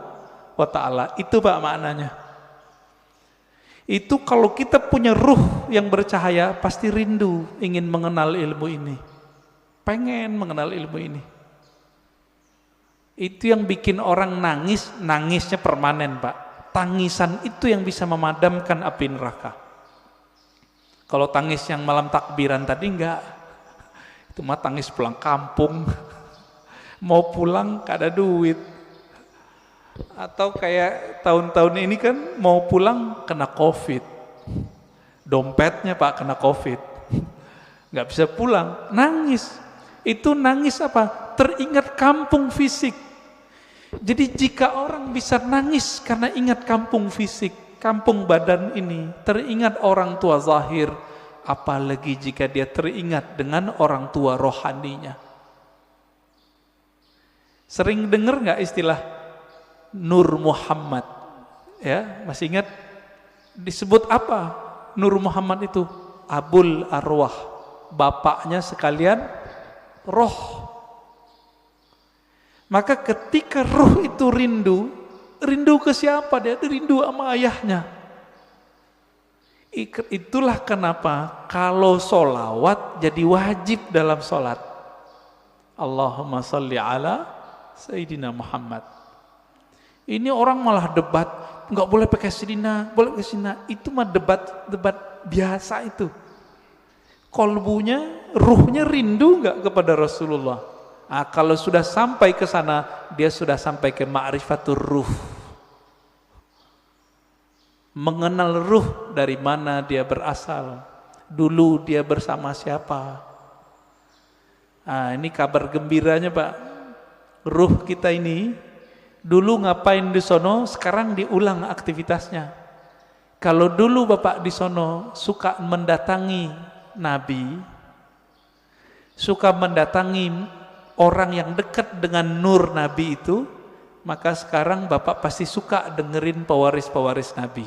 wa ta'ala. Itu Pak maknanya. Itu kalau kita punya ruh yang bercahaya, pasti rindu ingin mengenal ilmu ini. Pengen mengenal ilmu ini. Itu yang bikin orang nangis, nangisnya permanen Pak. Tangisan itu yang bisa memadamkan api neraka. Kalau tangis yang malam takbiran tadi enggak. Itu mah tangis pulang kampung. Mau pulang gak ada duit. Atau kayak tahun-tahun ini kan mau pulang kena Covid. Dompetnya Pak kena Covid. Gak bisa pulang, nangis. Itu nangis apa? Teringat kampung fisik. Jadi jika orang bisa nangis karena ingat kampung fisik, kampung badan ini, teringat orang tua zahir, apalagi jika dia teringat dengan orang tua rohaninya. Sering dengar nggak istilah Nur Muhammad? Ya, masih ingat disebut apa? Nur Muhammad itu Abul Arwah, bapaknya sekalian roh. Maka ketika ruh itu rindu ke siapa dia? Rindu sama ayahnya. Itulah kenapa kalau solawat jadi wajib dalam solat. Allahumma salli ala Sayyidina Muhammad. Ini orang malah debat, nggak boleh pakai Sayyidina, boleh pakai Sayyidina. Itu mah debat biasa itu. Kolbunya, ruhnya rindu nggak kepada Rasulullah? Nah, kalau sudah sampai ke sana, dia sudah sampai ke ma'rifatur ruh. Mengenal ruh dari mana dia berasal. Dulu dia bersama siapa. Nah, ini kabar gembiranya Pak. Ruh kita ini, dulu ngapain di sono, sekarang diulang aktivitasnya. Kalau dulu Bapak di sono suka mendatangi Nabi, suka mendatangi orang yang dekat dengan nur Nabi itu, maka sekarang Bapak pasti suka dengerin pewaris-pewaris Nabi.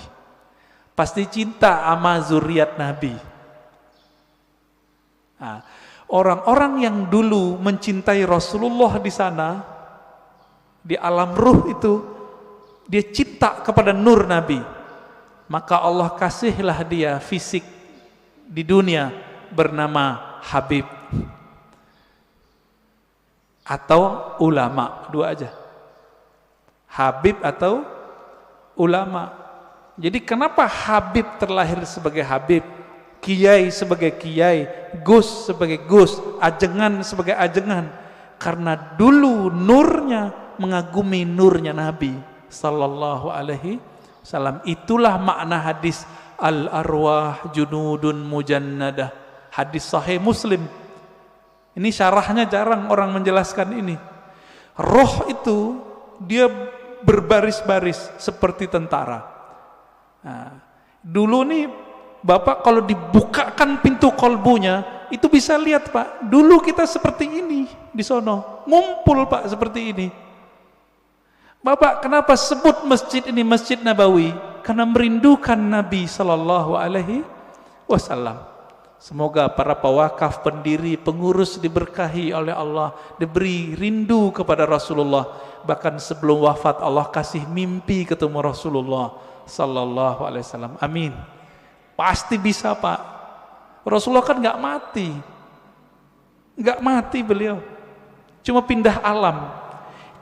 Pasti cinta sama zuriat Nabi. Nah, orang-orang yang dulu mencintai Rasulullah di sana, di alam ruh itu, dia cinta kepada nur Nabi. Maka Allah kasihlah dia fisik di dunia bernama Habib atau ulama, dua aja. Habib atau ulama. Jadi kenapa Habib terlahir sebagai Habib, Kiai sebagai Kiai, Gus sebagai Gus, Ajengan sebagai Ajengan? Karena dulu nurnya mengagumi nurnya Nabi sallallahu alaihi wasallam. Itulah makna hadis al-arwah junudun mujannadah, hadis sahih Muslim. Ini syarahnya jarang orang menjelaskan ini. Roh itu dia berbaris-baris seperti tentara. Nah, dulu nih Bapak kalau dibukakan pintu kolbunya itu bisa lihat Pak, dulu kita seperti ini di sono, ngumpul Pak seperti ini. Bapak kenapa sebut masjid ini Masjid Nabawi? Karena merindukan Nabi sallallahu alaihi wasallam. Semoga para pewakaf, pendiri, pengurus diberkahi oleh Allah, diberi rindu kepada Rasulullah. Bahkan sebelum wafat Allah kasih mimpi ketemu Rasulullah sallallahu alaihi wasallam. Amin. Pasti bisa Pak. Rasulullah kan nggak mati beliau, cuma pindah alam.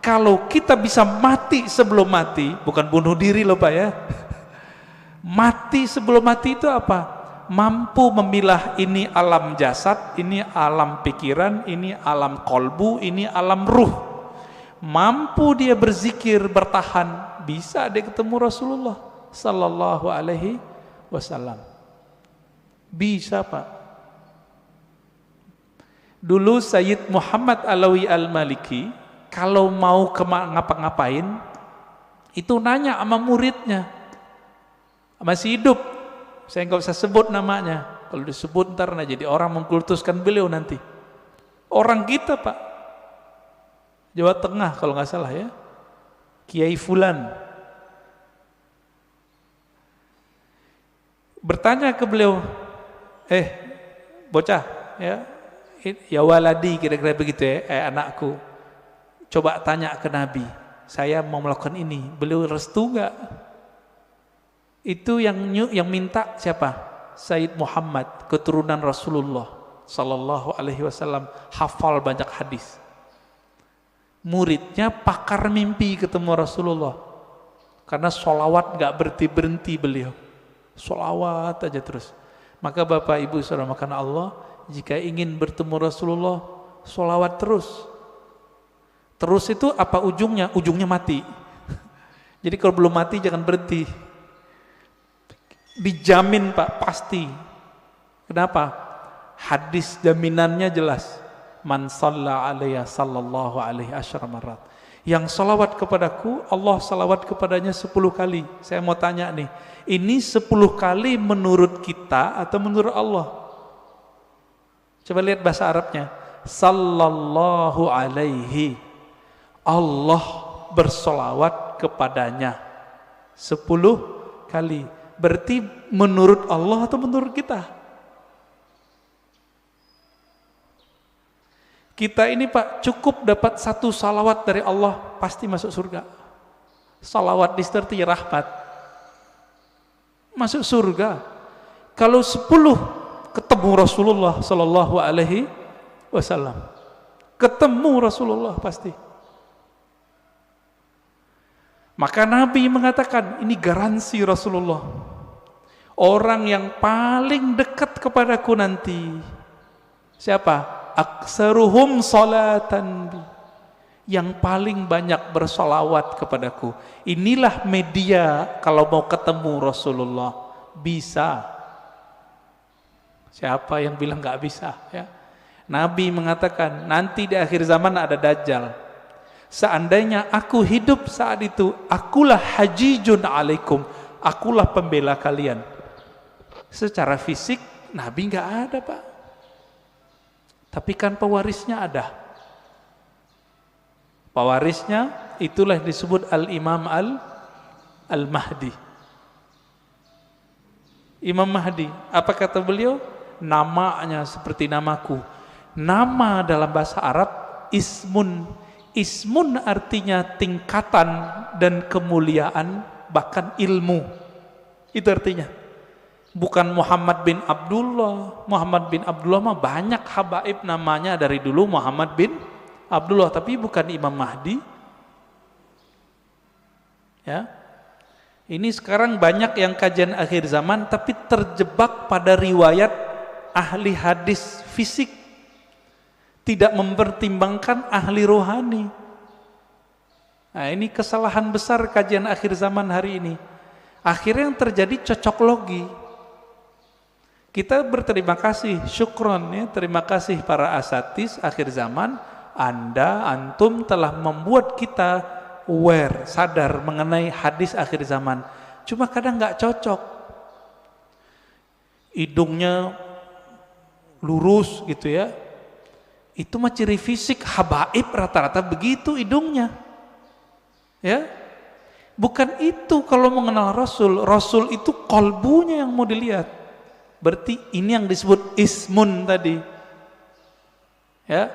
Kalau kita bisa mati sebelum mati, bukan bunuh diri loh Pak ya. Mati sebelum mati itu apa? Mampu memilah ini alam jasad, ini alam pikiran, ini alam kolbu, ini alam ruh. Mampu dia berzikir, bertahan, bisa dia ketemu Rasulullah sallallahu alaihi wasallam. Bisa Pak. Dulu Sayyid Muhammad Alawi Al-Maliki kalau mau ngapa-ngapain itu nanya sama muridnya, masih hidup, saya nggak usah sebut namanya, kalau disebut ntar jadi orang mengkultuskan beliau nanti. Orang kita Pak, Jawa Tengah kalau nggak salah ya, Kiai Fulan, bertanya ke beliau, bocah ya waladi, kira-kira begitu ya, anakku, coba tanya ke Nabi, saya mau melakukan ini, beliau restu gak? Itu yang minta siapa? Sayyid Muhammad, keturunan Rasulullah sallallahu alaihi wasallam, hafal banyak hadis. Muridnya pakar mimpi ketemu Rasulullah, karena sholawat gak berhenti-berhenti beliau, sholawat aja terus. Maka Bapak Ibu saudara makan Allah, jika ingin bertemu Rasulullah, sholawat terus. Terus itu apa ujungnya? Ujungnya mati. Jadi kalau belum mati jangan berhenti. Dijamin Pak, pasti. Kenapa? Hadis jaminannya jelas. Man shalla alaiya sallallahu alaihi asyara marrat. Yang salawat kepadaku, Allah salawat kepadanya 10 kali. Saya mau tanya nih, ini 10 kali menurut kita atau menurut Allah? Coba lihat bahasa Arabnya. Sallallahu alaihi. Allah bersolawat kepadanya 10 kali. Berarti menurut Allah atau menurut kita? Kita ini Pak cukup dapat 1 salawat dari Allah pasti masuk surga. Salawat disertai rahmat, masuk surga. Kalau 10 ketemu Rasulullah sallallahu alaihi wasallam, ketemu Rasulullah pasti. Maka Nabi mengatakan, ini garansi Rasulullah, orang yang paling dekat kepadaku nanti siapa? Aksaruhum salatan bi, yang paling banyak bersolawat kepadaku. Inilah media kalau mau ketemu Rasulullah. Bisa. Siapa yang bilang nggak bisa ya? Nabi mengatakan nanti di akhir zaman ada Dajjal. Seandainya aku hidup saat itu, akulah hajijun alaikum, akulah pembela kalian. Secara fisik Nabi nggak ada Pak, tapi kan pewarisnya ada. Pewarisnya itulah disebut Al-Imam Al-Mahdi. Imam Mahdi, apa kata beliau? namanya seperti namaku. Nama dalam bahasa Arab ismun. Ismun artinya tingkatan dan kemuliaan, bahkan ilmu. Itu artinya. Bukan Muhammad bin Abdullah. Muhammad bin Abdullah mah banyak habaib namanya dari dulu Muhammad bin Abdullah, tapi bukan Imam Mahdi. Ya. Ini sekarang banyak yang kajian akhir zaman tapi terjebak pada riwayat ahli hadis fisik, tidak mempertimbangkan ahli rohani. Nah, ini kesalahan besar kajian akhir zaman hari ini. Akhirnya yang terjadi cocok logi. Kita berterima kasih, syukron ya, terima kasih para asatis akhir zaman, antum telah membuat kita aware, sadar mengenai hadis akhir zaman. Cuma kadang nggak cocok. Hidungnya lurus gitu ya. Itu mah ciri fisik habaib, rata-rata begitu hidungnya. Ya. Bukan itu kalau mengenal Rasul. Rasul itu kolbunya yang mau dilihat. Berarti ini yang disebut ismun tadi. Ya.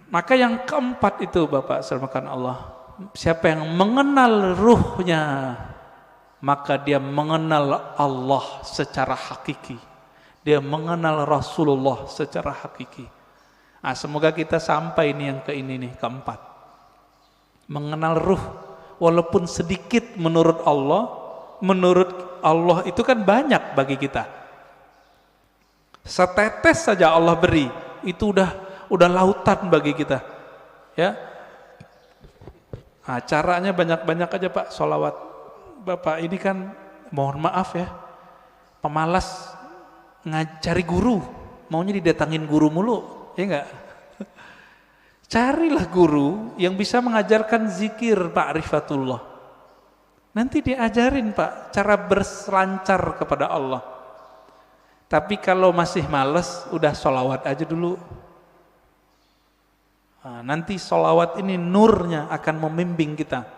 Maka yang keempat itu Bapak serahkan Allah. Siapa yang mengenal ruhnya, maka dia mengenal Allah secara hakiki. Dia mengenal Rasulullah secara hakiki. Nah, semoga kita sampai ini yang ini keempat. Mengenal ruh, walaupun sedikit menurut Allah itu kan banyak bagi kita. Setetes saja Allah beri, itu udah lautan bagi kita. Ya. Nah, caranya banyak-banyak aja Pak, sholawat. Bapak ini kan mohon maaf ya, pemalas cari guru, maunya didatangin guru mulu, ya enggak? Carilah guru yang bisa mengajarkan zikir ma'rifatullah. Nanti diajarin Pak cara berselancar kepada Allah. Tapi kalau masih males, udah sholawat aja dulu. Nah, nanti sholawat ini nurnya akan membimbing kita,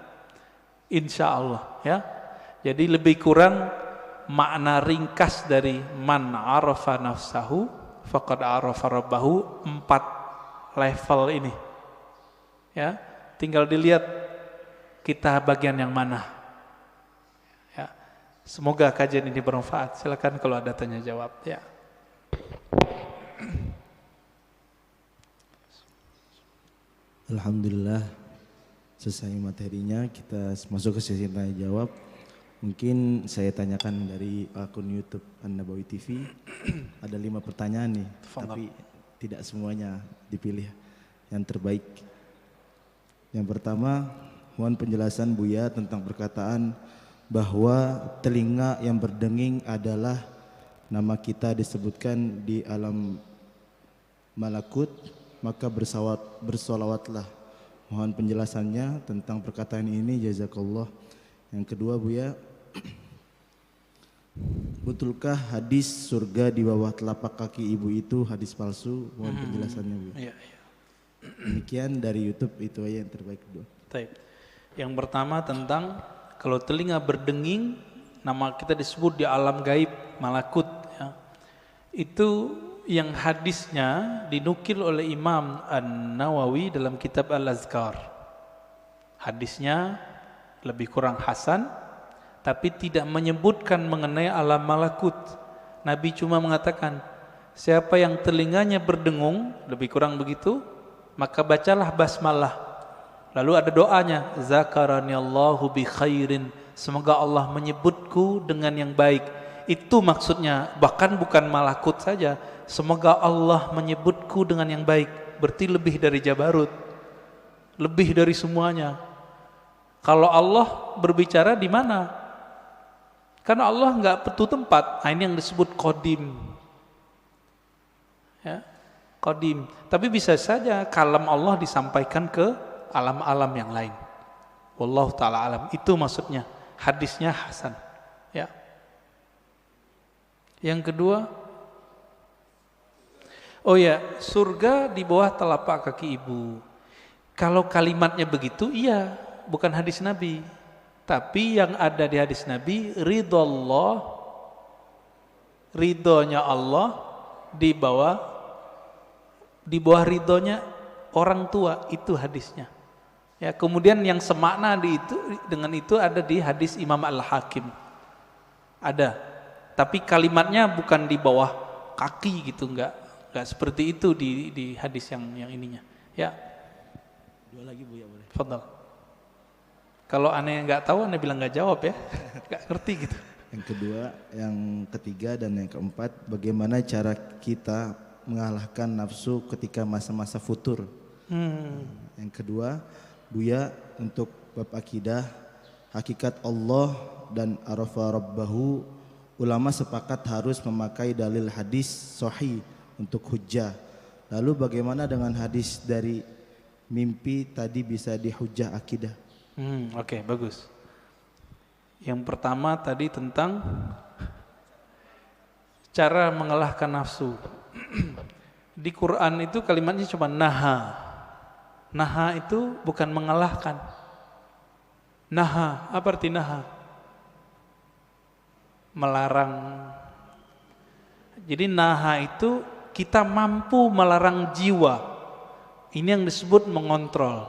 insya Allah ya. Jadi lebih kurang makna ringkas dari man arafa nafsahu faqad arafa rabbahu, 4 level ini ya. Tinggal dilihat kita bagian yang mana ya. Semoga kajian ini bermanfaat. Silakan kalau ada tanya jawab ya. Alhamdulillah selesai materinya, kita masuk ke sesi tanya jawab. Mungkin saya tanyakan dari akun YouTube An-Nabawi TV. Ada 5 pertanyaan nih, tapi tidak semuanya dipilih yang terbaik. Yang pertama, mohon penjelasan Buya tentang perkataan bahwa telinga yang berdenging adalah nama kita disebutkan di alam malakut, maka bersolawatlah. Mohon penjelasannya tentang perkataan ini, jazakallah. Yang kedua Buya, betulkah hadis surga di bawah telapak kaki ibu itu hadis palsu? Mohon penjelasannya Bu. Iya. Demikian dari YouTube, itu aja yang terbaik dulu. Yang pertama tentang kalau telinga berdenging, nama kita disebut di alam gaib malakut ya. Itu yang hadisnya dinukil oleh Imam An-Nawawi dalam kitab Al-Azkar. Hadisnya lebih kurang hasan, tapi tidak menyebutkan mengenai alam malakut. Nabi cuma mengatakan, siapa yang telinganya berdengung, lebih kurang begitu, maka bacalah basmalah. Lalu ada doanya, zakaraniallahu bi khairin, semoga Allah menyebutku dengan yang baik. Itu maksudnya, bahkan bukan malakut saja, semoga Allah menyebutku dengan yang baik. Berarti lebih dari Jabarut, lebih dari semuanya. Kalau Allah berbicara di mana? Karena Allah nggak petu tempat. Nah, ini yang disebut qadim. Ya, qadim. Tapi bisa saja kalam Allah disampaikan ke alam-alam yang lain. Wallahu taala alam. Itu maksudnya. Hadisnya hasan. Ya. Yang kedua, oh ya, surga di bawah telapak kaki ibu. Kalau kalimatnya begitu, iya, bukan hadis Nabi. Tapi yang ada di hadis Nabi, ridallah ridhonya Allah di bawah ridhonya orang tua, itu hadisnya. Ya, kemudian yang semakna dengan itu ada di hadis Imam Al-Hakim. Ada. Tapi kalimatnya bukan di bawah kaki gitu, enggak seperti itu di hadis yang ininya. Ya. Dua lagi Bu ya boleh. Fadhal. Kalau aneh nggak tahu, aneh bilang nggak jawab ya, nggak ngerti gitu. Yang kedua, yang ketiga dan yang keempat, bagaimana cara kita mengalahkan nafsu ketika masa-masa futur? Yang kedua, Buya, untuk bab akidah, hakikat Allah dan arafa rabbahu, ulama sepakat harus memakai dalil hadis sahih untuk hujjah. Lalu bagaimana dengan hadis dari mimpi tadi bisa dihujjah akidah? Oke, bagus. Yang pertama tadi tentang cara mengalahkan nafsu. Di Quran itu kalimatnya cuma naha. Naha itu bukan mengalahkan. Naha, apa arti naha? Melarang. Jadi naha itu kita mampu melarang jiwa. Ini yang disebut mengontrol.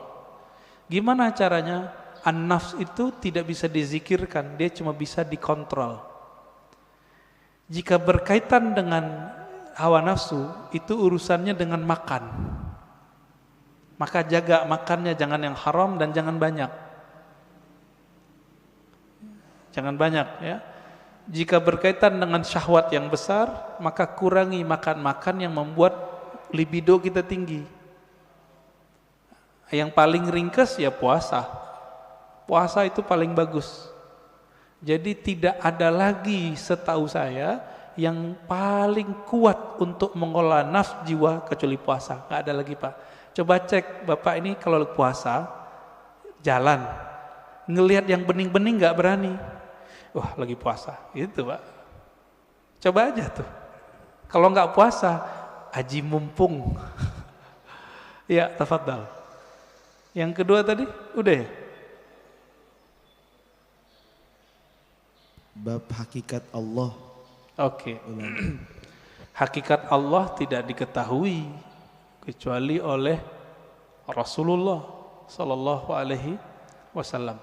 Gimana caranya? An-nafs itu tidak bisa dizikirkan, dia cuma bisa dikontrol. Jika berkaitan dengan hawa nafsu, itu urusannya dengan makan. Maka jaga makannya, jangan yang haram dan jangan banyak. Jangan banyak ya. Jika berkaitan dengan syahwat yang besar, maka kurangi makan-makan yang membuat libido kita tinggi. Yang paling ringkas ya puasa. Puasa itu paling bagus. Jadi tidak ada lagi setahu saya yang paling kuat untuk mengolah nafs jiwa kecuali puasa. Nggak ada lagi Pak. Coba cek Bapak ini kalau puasa jalan, ngelihat yang bening-bening nggak berani. Wah lagi puasa, gitu Pak. Coba aja tuh. Kalau nggak puasa, aji mumpung. Ya, tafadhal. Yang kedua tadi, udah ya? Bab hakikat Allah. Oke. Hakikat Allah tidak diketahui kecuali oleh Rasulullah Sallallahu Alaihi Wasallam.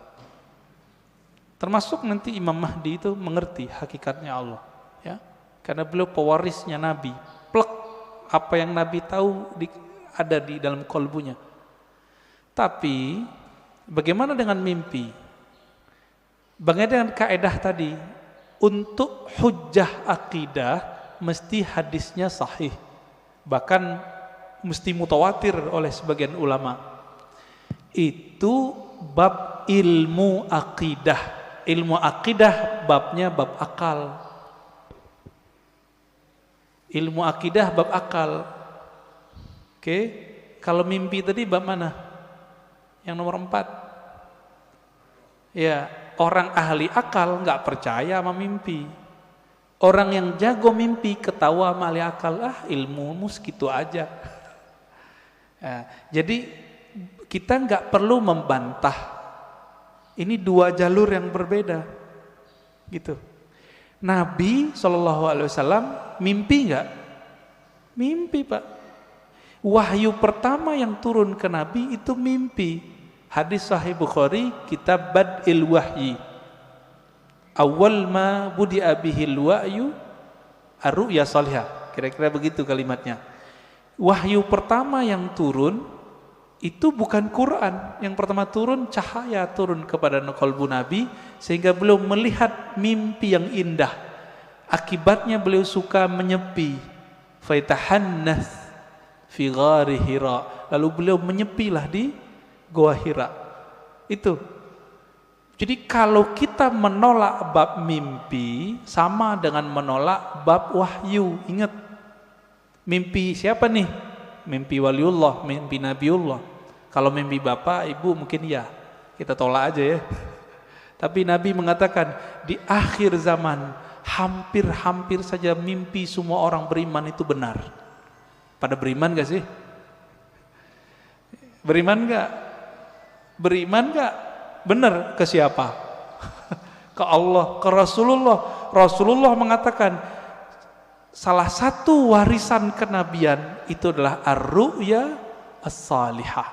Termasuk nanti Imam Mahdi itu mengerti hakikatnya Allah, ya, karena beliau pewarisnya Nabi. Plek apa yang Nabi tahu ada di dalam kolbunya. Tapi bagaimana dengan mimpi? Bagaimana dengan kaedah tadi? Untuk hujjah akidah mesti hadisnya sahih, bahkan mesti mutawatir oleh sebagian ulama. Itu bab ilmu akidah. Ilmu akidah babnya bab akal. Ilmu akidah bab akal. Oke, kalau mimpi tadi bab mana? Yang nomor 4. Ya, orang ahli akal nggak percaya sama mimpi. Orang yang jago mimpi ketawa sama ahli akal, ilmumu segitu aja. Ya, jadi kita nggak perlu membantah. Ini dua jalur yang berbeda, gitu. Nabi SAW mimpi nggak? Mimpi Pak. Wahyu pertama yang turun ke Nabi itu mimpi. Hadis Sahih Bukhari, kitab Bad'il Wahyi. Awal ma budi'a bihil wahyu ar-ru'ya salihah. Kira-kira begitu kalimatnya. Wahyu pertama yang turun itu bukan Quran. Yang pertama turun cahaya turun kepada qalbu Nabi sehingga beliau melihat mimpi yang indah. Akibatnya beliau suka menyepi. Faitahannath fi ghari Hira. Lalu beliau menyepilah di Gua Hira. Itu. Jadi kalau kita menolak bab mimpi sama dengan menolak bab wahyu. Ingat, mimpi siapa nih? Mimpi waliullah, mimpi nabiullah. Kalau mimpi bapak, ibu mungkin ya, kita tolak aja ya. Tapi Nabi mengatakan di akhir zaman hampir-hampir saja mimpi semua orang beriman itu benar. Pada beriman gak sih? Beriman gak? Beriman gak? Benar ke siapa? Ke Allah, ke Rasulullah. Rasulullah mengatakan salah satu warisan kenabian itu adalah ar-ru'ya as-salihah.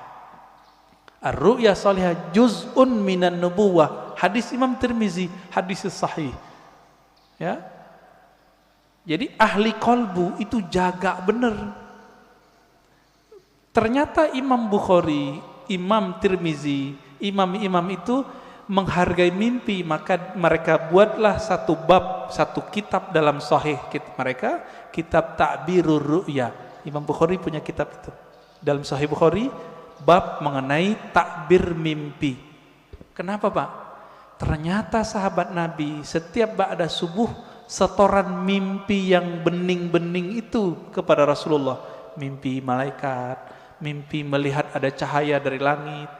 Ar-ru'ya salihah juz'un minan nubuwah. Hadis Imam Tirmizi, hadis sahih. Ya. Jadi ahli qalbu itu jaga benar. Ternyata Imam Bukhari, Imam Tirmizi, imam-imam itu menghargai mimpi, maka mereka buatlah satu bab, satu kitab dalam sahih mereka, kitab Ta'birur Ru'ya. Imam Bukhari punya kitab itu. Dalam Sahih Bukhari bab mengenai takbir mimpi. Kenapa, Pak? Ternyata sahabat Nabi setiap ba'da subuh setoran mimpi yang bening-bening itu kepada Rasulullah. Mimpi malaikat, mimpi melihat ada cahaya dari langit.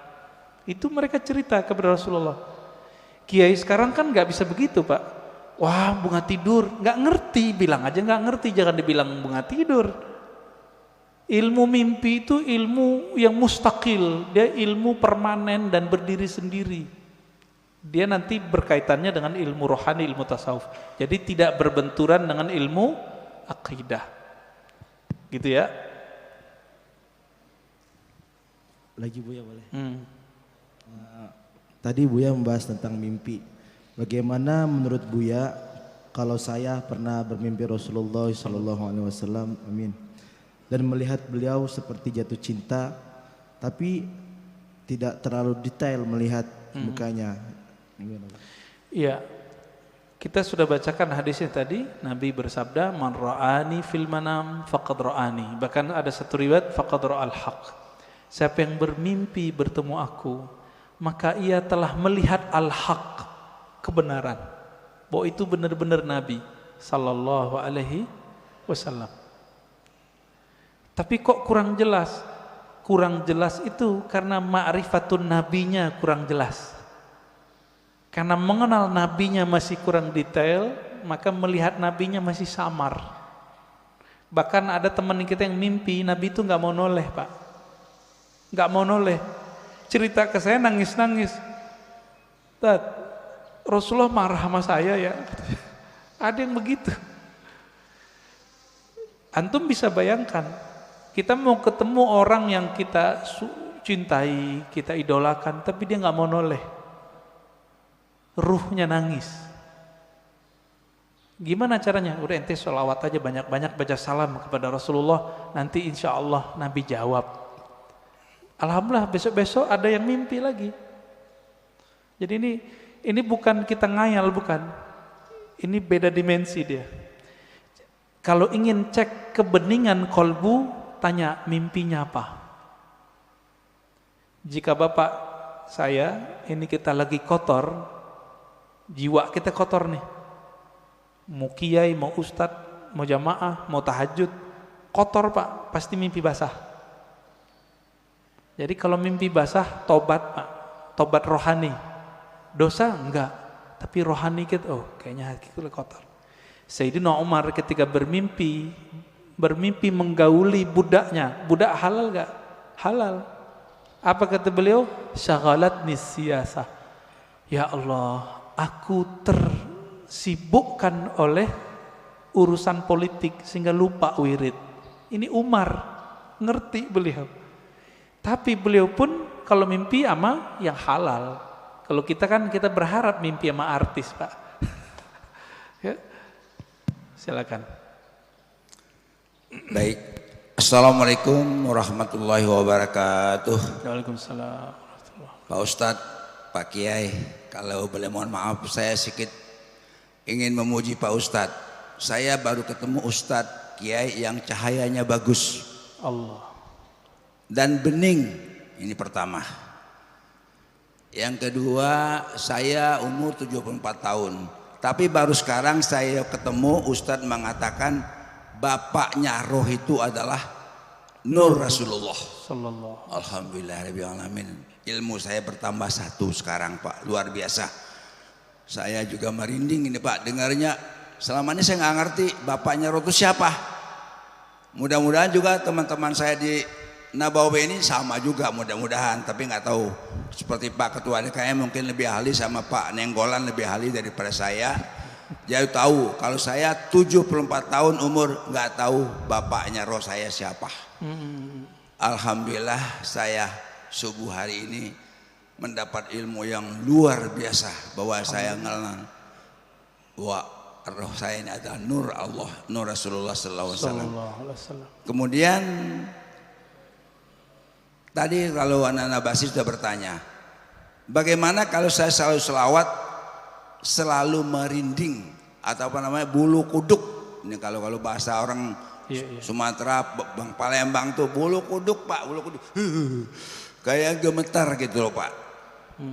Itu mereka cerita kepada Rasulullah. Kiai sekarang kan nggak bisa begitu, Pak. Wah, bunga tidur, nggak ngerti, bilang aja nggak ngerti, jangan dibilang bunga tidur. Ilmu mimpi itu ilmu yang mustaqil, dia ilmu permanen dan berdiri sendiri. Dia nanti berkaitannya dengan ilmu rohani, ilmu tasawuf. Jadi tidak berbenturan dengan ilmu akidah. Gitu ya. Lagi Buya boleh? Tadi Buya membahas tentang mimpi. Bagaimana menurut Buya kalau saya pernah bermimpi Rasulullah SAW, amin, dan melihat beliau seperti jatuh cinta, tapi tidak terlalu detail melihat mukanya. Iya, kita sudah bacakan hadisnya tadi. Nabi bersabda, "Man ra'ani fil manam faqad ra'ani." Bahkan ada satu riwayat, "Faqad ra'al haq." Siapa yang bermimpi bertemu aku, maka ia telah melihat al-haq, kebenaran. Bahwa itu benar-benar Nabi sallallahu alaihi wasallam. Tapi kok kurang jelas? Kurang jelas itu karena ma'rifatun nabinya kurang jelas. Karena mengenal nabinya masih kurang detail, maka melihat nabinya masih samar. Bahkan ada teman kita yang mimpi Nabi itu nggak mau noleh, Pak. Nggak mau noleh. Cerita ke saya nangis-nangis. Tad, Rasulullah marah sama saya ya. Ada yang begitu. Antum bisa bayangkan, kita mau ketemu orang yang kita cintai, kita idolakan, tapi dia nggak mau noleh. Ruhnya nangis. Gimana caranya? Udah ente sholawat aja banyak-banyak, baca salam kepada Rasulullah, nanti insya Allah Nabi jawab. Alhamdulillah besok-besok ada yang mimpi lagi. Jadi ini bukan kita ngayal, bukan. Ini beda dimensi dia. Kalau ingin cek kebeningan kolbu, tanya mimpinya apa. Jika bapak saya, ini kita lagi kotor, jiwa kita kotor nih. Mau kiai, mau ustadz, mau jamaah, mau tahajud, kotor Pak, pasti mimpi basah. Jadi kalau mimpi basah, tobat Pak, tobat rohani. Dosa enggak, tapi rohani kita, oh kayaknya hati kita kotor. Sayyidina Umar ketika bermimpi menggauli budaknya, budak halal enggak? Halal. Apa kata beliau? Syaghalatni siyasah. Ya Allah, aku tersibukkan oleh urusan politik sehingga lupa wirid. Ini Umar, ngerti beliau. Tapi beliau pun kalau mimpi sama yang halal. Kalau kita kan kita berharap mimpi sama artis, Pak. Ya. Silakan. Baik. Assalamualaikum warahmatullahi wabarakatuh. Waalaikumsalam. Pak Ustadz, Pak Kiai, kalau boleh mohon maaf, saya sedikit ingin memuji Pak Ustadz. Saya baru ketemu Ustadz Kiai yang cahayanya bagus. Allah. Dan bening, ini pertama. Yang kedua, saya umur 74 tahun. Tapi baru sekarang saya ketemu Ustadz mengatakan bapaknya roh itu adalah Nur Rasulullah. Sallallahu. Alhamdulillahirrahmanirrahim. Ilmu saya bertambah satu sekarang Pak, luar biasa. Saya juga merinding ini Pak, dengarnya. Selama ini saya nggak ngerti bapaknya roh itu siapa. Mudah-mudahan juga teman-teman saya di Nabawi ini sama juga mudah-mudahan, tapi nggak tahu. Seperti Pak Ketua DKM mungkin lebih ahli, sama Pak Nenggolan lebih ahli daripada saya. Jadi tahu kalau saya 74 tahun umur nggak tahu bapaknya roh saya siapa. Alhamdulillah saya subuh hari ini mendapat ilmu yang luar biasa bahwa saya mengenal bahwa roh saya ini adalah nur Allah, nur Rasulullah sallallahu alaihi wasallam. Kemudian tadi kalau anak-anak Basir sudah bertanya, bagaimana kalau saya selalu selawat selalu merinding atau apa namanya bulu kuduk. Ini kalau bahasa orang Sumatera, Bang Palembang tuh bulu kuduk Pak, bulu kuduk. Kayak gemetar gitu loh Pak.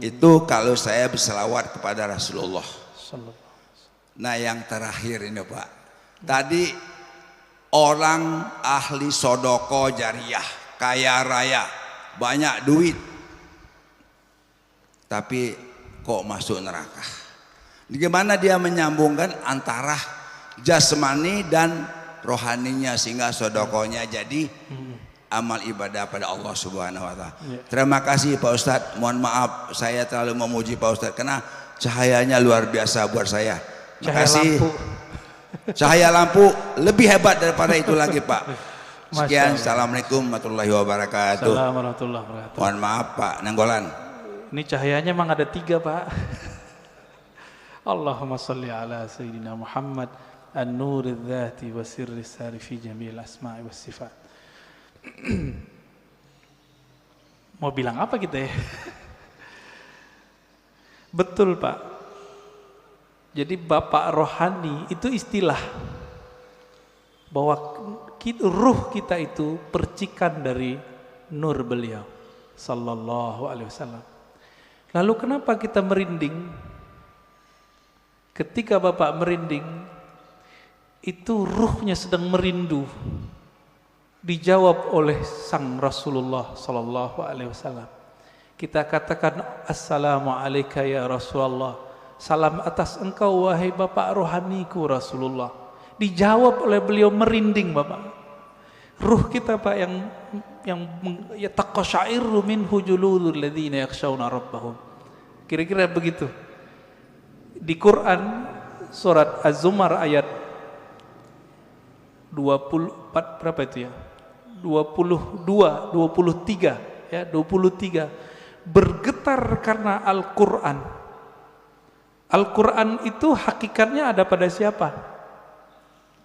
Itu kalau saya berselawat kepada Rasulullah. Nah yang terakhir ini Pak, tadi orang ahli sodoko jariah, kaya raya, banyak duit, tapi kok masuk neraka. Bagaimana dia menyambungkan antara jasmani dan rohaninya sehingga sodokonya jadi amal ibadah pada Allah Subhanahu Wa Taala. Terima kasih Pak Ustadz. Mohon maaf saya terlalu memuji Pak Ustadz karena cahayanya luar biasa buat saya. Terima kasih. Cahaya lampu lebih hebat daripada itu lagi Pak. Sekian. Assalamualaikum warahmatullahi wabarakatuh. Assalamualaikum warahmatullahi wabarakatuh. Mohon maaf Pak Nanggolan. Ini cahayanya memang ada 3 Pak. Allahumma salli ala Sayyidina Muhammad an-nuril dhati wa sirri sari fi jamil asma'i was sifat. Mau bilang apa kita ya? Betul Pak. Jadi bapak rohani itu istilah bahwa ruh kita itu percikan dari nur beliau sallallahu alaihi wasallam. Lalu kenapa kita merinding? Ketika bapak merinding, itu ruhnya sedang merindu. Dijawab oleh sang Rasulullah sallallahu alaihi wasallam. Kita katakan assalamu alayka ya Rasulullah. Salam atas engkau wahai bapak rohaniku Rasulullah. Dijawab oleh beliau merinding bapak. Ruh kita Pak yang yataqashairu minhu juludul ladzina yakhshawna rabbahum. Kira-kira begitu. Di Quran surat Az-Zumar ayat 24 berapa itu ya? 22, 23 ya, 23 bergetar karena Al-Qur'an. Al-Qur'an itu hakikatnya ada pada siapa?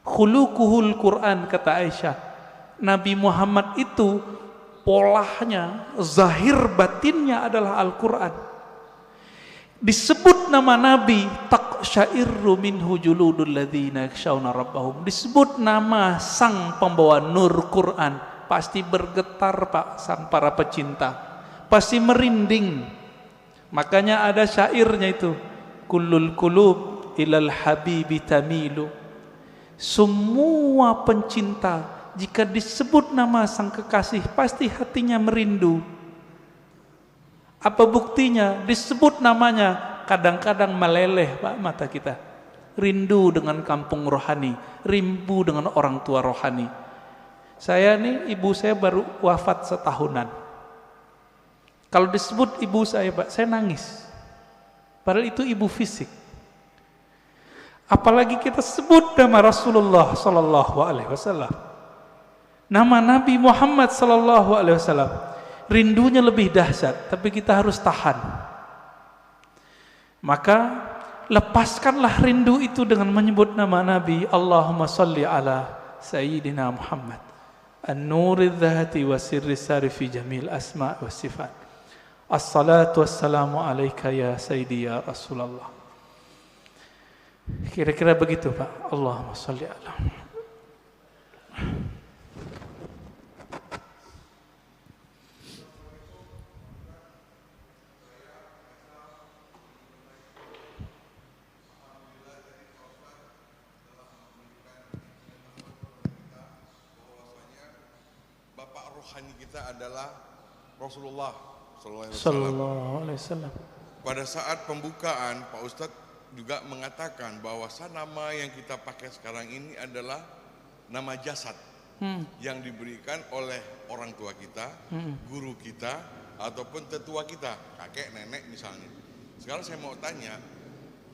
Khuluquhul Qur'an kata Aisyah. Nabi Muhammad itu polanya, zahir batinnya adalah Al-Qur'an. Disebut nama Nabi taqsya'irru minhu juludul ladzina yakhshawna rabbahum. Disebut nama sang pembawa nur Quran, pasti bergetar Pak sang para pecinta, pasti merinding. Makanya ada syairnya itu, kullul qulub ilal habibi tamilu. Semua pencinta jika disebut nama sang kekasih pasti hatinya merindu. Apa buktinya? Disebut namanya kadang-kadang meleleh Pak mata kita. Rindu dengan kampung rohani, rindu dengan orang tua rohani. Saya nih ibu saya baru wafat setahunan. Kalau disebut ibu saya Pak, saya nangis. Padahal itu ibu fisik. Apalagi kita sebut nama Rasulullah sallallahu alaihi wasallam. Nama Nabi Muhammad sallallahu alaihi wasallam. Rindunya lebih dahsyat, tapi kita harus tahan. Maka lepaskanlah rindu itu dengan menyebut nama Nabi. Allahumma salli ala Sayyidina Muhammad an-nuril dhati wa sirri sari fi jamil asma' wa sifat. Assalatu wassalamu alaika ya Sayyidi ya Rasulullah. Kira-kira begitu Pak. Allahumma salli ala rohani kita adalah Rasulullah sallallahu alaihi wasallam. Pada saat pembukaan Pak Ustadz juga mengatakan bahwa nama yang kita pakai sekarang ini adalah nama jasad yang diberikan oleh orang tua kita, guru kita, ataupun tetua kita, kakek, nenek misalnya. Sekarang saya mau tanya,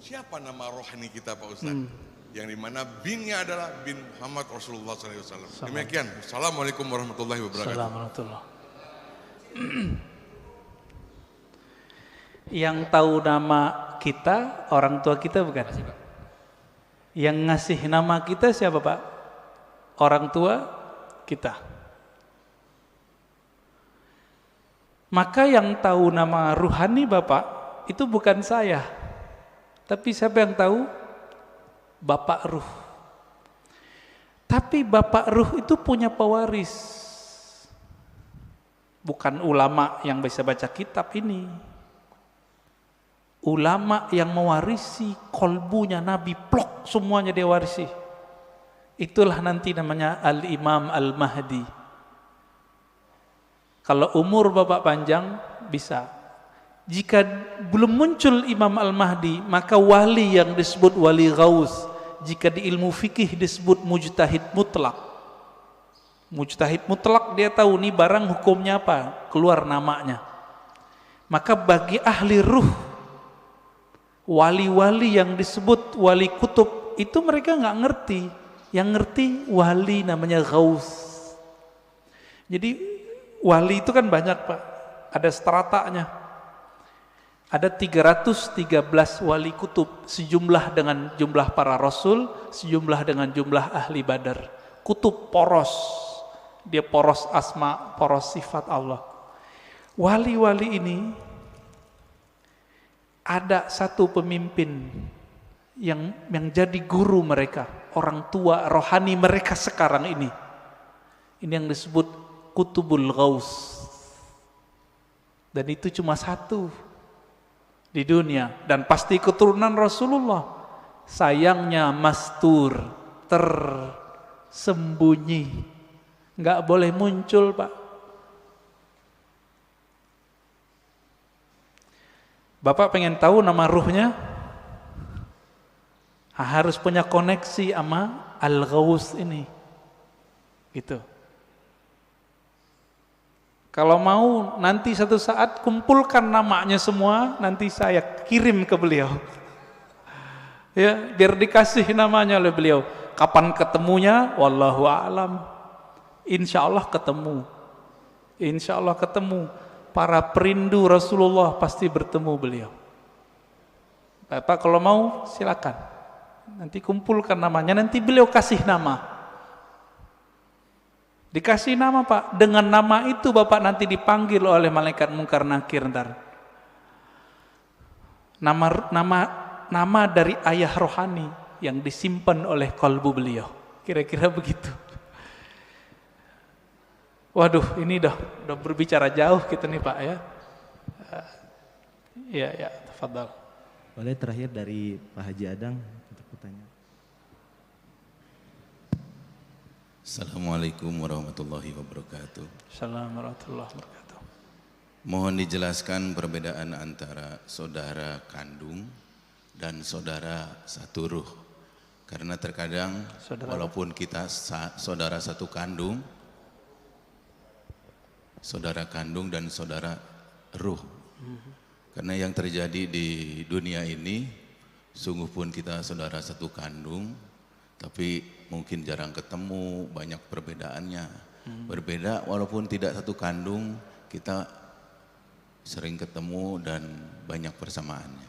siapa nama rohani kita Pak Ustadz? Yang dimana binnya adalah bin Muhammad Rasulullah SAW. Demikian. Assalamualaikum warahmatullahi wabarakatuh. Assalamualaikum. Yang tahu nama kita, orang tua kita bukan? Yang ngasih nama kita siapa Pak? Orang tua kita. Maka yang tahu nama ruhani Bapak itu bukan saya. Tapi siapa yang tahu? Bapak Ruh. Tapi Bapak Ruh itu punya pewaris. Bukan ulama yang bisa baca kitab ini. Ulama yang mewarisi kolbunya Nabi, plok semuanya dia warisi. Itulah nanti namanya Al-Imam Al-Mahdi. Kalau umur Bapak panjang bisa. Jika belum muncul Imam Al-Mahdi, maka wali yang disebut wali ghaus, jika di ilmu fikih disebut mujtahid mutlak. Mujtahid mutlak dia tahu nih barang hukumnya apa, keluar namanya. Maka bagi ahli ruh, wali-wali yang disebut wali kutub itu mereka nggak ngerti. Yang ngerti wali namanya ghaus. Jadi wali itu kan banyak Pak, ada stratanya. Ada 313 wali kutub, sejumlah dengan jumlah para rasul, sejumlah dengan jumlah ahli badar. Kutub poros, dia poros asma, poros sifat Allah. Wali-wali ini ada satu pemimpin yang jadi guru mereka, orang tua rohani mereka sekarang ini. Ini yang disebut Kutubul Ghaus. Dan itu cuma satu di dunia dan pasti keturunan Rasulullah. Sayangnya mastur, tersembunyi, nggak boleh muncul Pak. Bapak pengen tahu nama ruhnya? Harus punya koneksi sama Al-Ghaus ini, gitu. Kalau mau nanti satu saat kumpulkan namanya semua, nanti saya kirim ke beliau. Ya, biar dikasih namanya oleh beliau. Kapan ketemunya? Wallahu a'lam. Insya Allah ketemu. Insya Allah ketemu. Para perindu Rasulullah pasti bertemu beliau. Bapak kalau mau silakan. Nanti kumpulkan namanya, nanti beliau kasih nama. Dikasih nama Pak, dengan nama itu Bapak nanti dipanggil oleh malaikat mungkar nakir ntar. Nama dari ayah rohani yang disimpan oleh kalbu beliau. Kira-kira begitu. Waduh, ini udah berbicara jauh kita nih Pak ya. Ya, tafadhal. Boleh terakhir dari Pak Haji Adang untuk pertanyaan. Assalamualaikum warahmatullahi wabarakatuh. Assalamualaikum warahmatullahi wabarakatuh. Mohon dijelaskan perbedaan antara saudara kandung dan saudara satu ruh. Karena terkadang walaupun kita saudara satu kandung, saudara kandung dan saudara ruh. Karena yang terjadi di dunia ini, sungguh pun kita saudara satu kandung, tapi mungkin jarang ketemu, banyak perbedaannya. Berbeda walaupun tidak satu kandung, kita sering ketemu dan banyak persamaannya.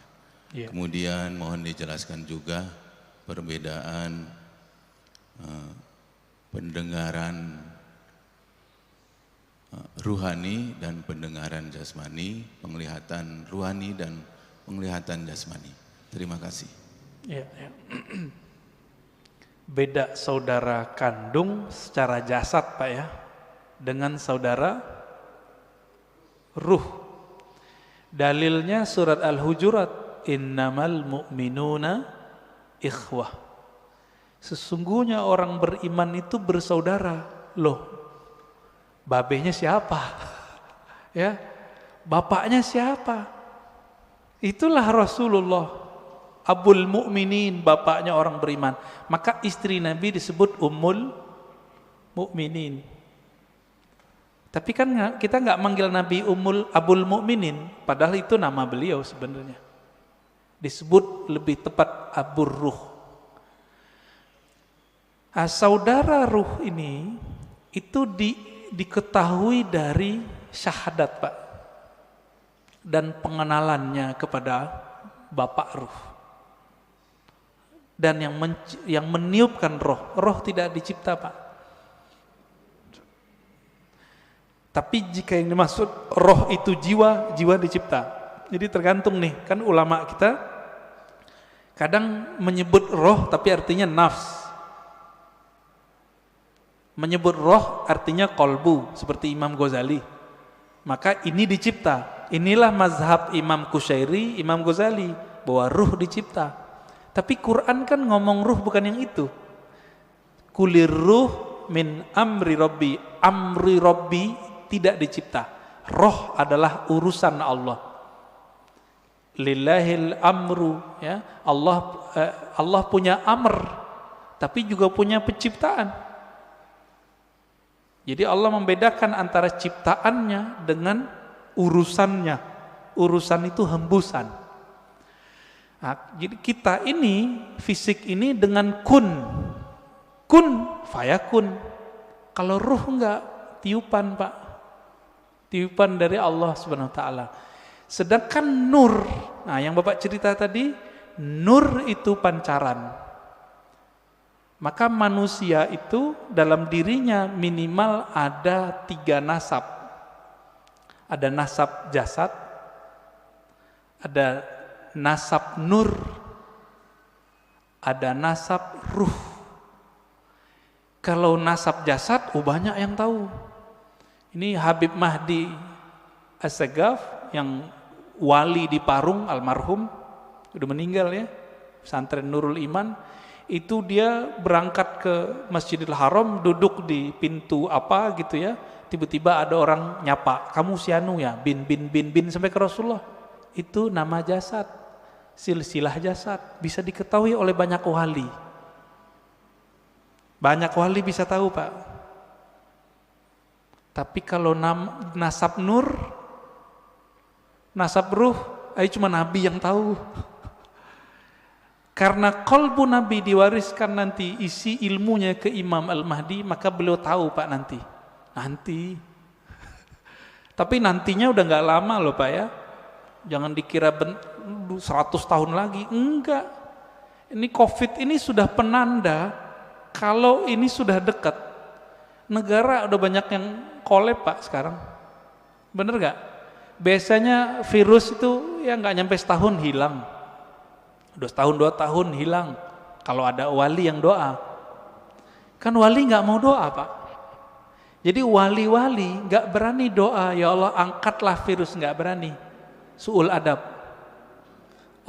Yeah. Kemudian mohon dijelaskan juga perbedaan pendengaran ruhani dan pendengaran jasmani, penglihatan ruhani dan penglihatan jasmani. Terima kasih. Yeah. Beda saudara kandung secara jasad Pak ya, dengan saudara ruh. Dalilnya surat Al-Hujurat, innamal mu'minuna ikhwah. Sesungguhnya orang beriman itu bersaudara. Loh, babenya siapa? Ya, bapaknya siapa? Itulah Rasulullah. Abul Mu'minin, bapaknya orang beriman. Maka istri Nabi disebut Ummul Mu'minin. Tapi kan kita nggak manggil Nabi Abul Mu'minin, padahal itu nama beliau sebenarnya. Disebut lebih tepat abur ruh. Saudara ruh ini itu diketahui dari syahadat, Pak, dan pengenalannya kepada Bapak ruh. Dan yang meniupkan roh tidak dicipta, Pak. Tapi jika yang dimaksud roh itu jiwa dicipta. Jadi tergantung nih, kan ulama kita kadang menyebut roh tapi artinya nafs. Menyebut roh artinya kolbu, seperti Imam Ghazali. Maka ini dicipta. Inilah mazhab Imam Qushairi, Imam Ghazali, bahwa ruh dicipta. Tapi Quran kan ngomong ruh bukan yang itu. Kulir ruh min amri rabbi. Amri rabbi tidak dicipta. Roh adalah urusan Allah. Lillahil amru, ya. Allah punya amr, tapi juga punya penciptaan. Jadi Allah membedakan antara ciptaannya dengan urusannya. Urusan itu hembusan. Nah, jadi kita ini, fisik ini dengan kun fayakun. Kalau ruh enggak, tiupan, Pak. Tiupan dari Allah Subhanahu wa taala. Sedangkan nur, nah yang Bapak cerita tadi, nur itu pancaran. Maka manusia itu dalam dirinya minimal ada 3 nasab. Ada nasab jasad, ada nasab nur, ada nasab ruh. Kalau nasab jasad, banyak yang tahu. Ini Habib Mahdi As-Sagaf yang wali di Parung, almarhum, udah meninggal ya, pesantren Nurul Iman. Itu dia berangkat ke Masjidil Haram, duduk di pintu apa gitu ya, tiba-tiba ada orang nyapa, kamu si anu ya, bin sampai ke Rasulullah. Itu nama jasad, silsilah jasad, bisa diketahui oleh banyak wali. Banyak wali bisa tahu, Pak. Tapi kalau nasab nur, nasab ruh, cuma Nabi yang tahu. Karena kolbu Nabi diwariskan nanti isi ilmunya ke Imam Al-Mahdi, maka beliau tahu, Pak, nanti. Tapi nantinya udah nggak lama loh, Pak ya. Jangan dikira 100 tahun lagi, enggak. Ini COVID ini sudah penanda kalau ini sudah dekat. Negara udah banyak yang kolab, Pak, sekarang. Bener nggak? Biasanya virus itu ya nggak nyampe setahun hilang. Udah setahun 2 tahun hilang. Kalau ada wali yang doa. Kan wali nggak mau doa, Pak. Jadi wali-wali nggak berani doa, ya Allah angkatlah virus, nggak berani. Su'ul adab.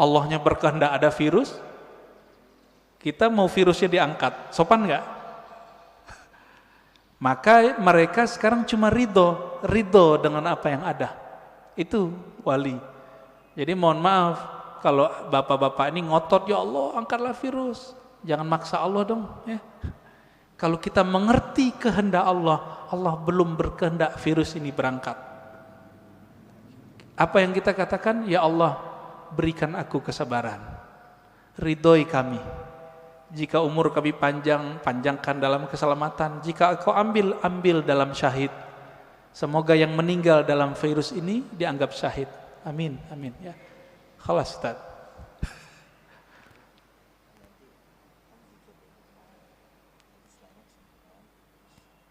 Allahnya berkehendak ada virus, kita mau virusnya diangkat, sopan nggak? Maka mereka sekarang cuma ridho dengan apa yang ada. Itu wali. Jadi mohon maaf, kalau bapak-bapak ini ngotot, ya Allah angkatlah virus, jangan maksa Allah dong ya. Kalau kita mengerti kehendak Allah, Allah belum berkehendak virus ini berangkat. Apa yang kita katakan? Ya Allah berikan aku kesabaran, ridhoi kami. Jika umur kami panjangkan dalam keselamatan. Jika Engkau ambil dalam syahid. Semoga yang meninggal dalam virus ini dianggap syahid. Amin, amin ya. Khalas, Ustaz.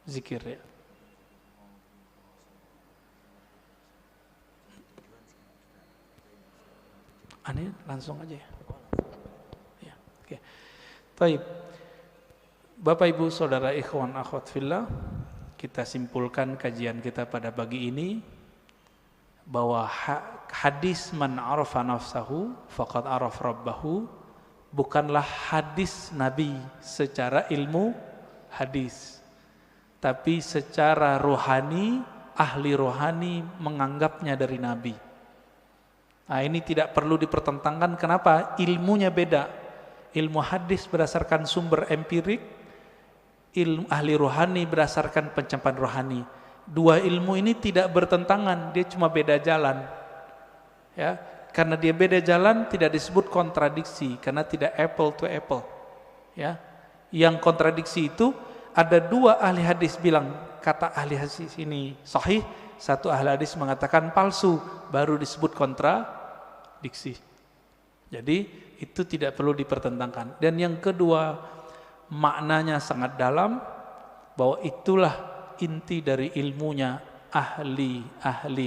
Zikir ya. Ini langsung aja ya. Ya, oke. Baik. Bapak Ibu Saudara ikhwan akhwat fillah, kita simpulkan kajian kita pada pagi ini bahwa hadis man arafa nafsahu faqad araf rabbahu bukanlah hadis Nabi secara ilmu hadis, tapi secara rohani, ahli rohani menganggapnya dari Nabi. Nah, ini tidak perlu dipertentangkan. Kenapa? Ilmunya beda. Ilmu hadis berdasarkan sumber empirik, ilmu ahli rohani berdasarkan pencapaian rohani. Dua ilmu ini tidak bertentangan, dia cuma beda jalan. Ya, Karena dia beda jalan tidak disebut kontradiksi, karena tidak apple to apple. Ya, yang kontradiksi itu ada dua ahli hadis bilang kata ahli hadis ini sahih, satu ahli hadis mengatakan palsu, baru disebut kontradiksi. Jadi itu tidak perlu dipertentangkan. Dan yang kedua, maknanya sangat dalam, bahwa itulah inti dari ilmunya ahli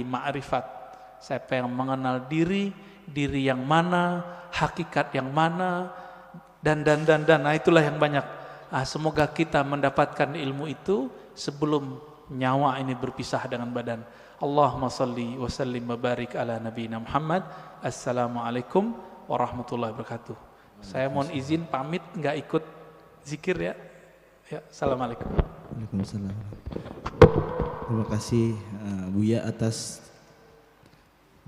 ma'rifat. Siapa yang mengenal diri yang mana, hakikat yang mana, dan. Nah, itulah yang banyak. Semoga kita mendapatkan ilmu itu sebelum nyawa ini berpisah dengan badan. Allahumma salli wa sallim wa barik ala nabiyina Muhammad. Assalamualaikum warahmatullahi wabarakatuh. Saya mohon izin pamit, nggak ikut zikir ya. Ya, assalamualaikum. Waalaikumsalam. Terima kasih Buya atas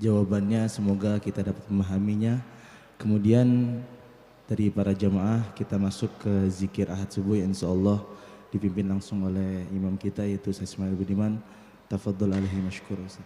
jawabannya, semoga kita dapat memahaminya. Kemudian dari para jamaah kita masuk ke zikir ahad subuh yang insyaallah dipimpin langsung oleh imam kita yaitu Ustaz Ismail Budiman. Tafadhol alaihi masykur Ustaz.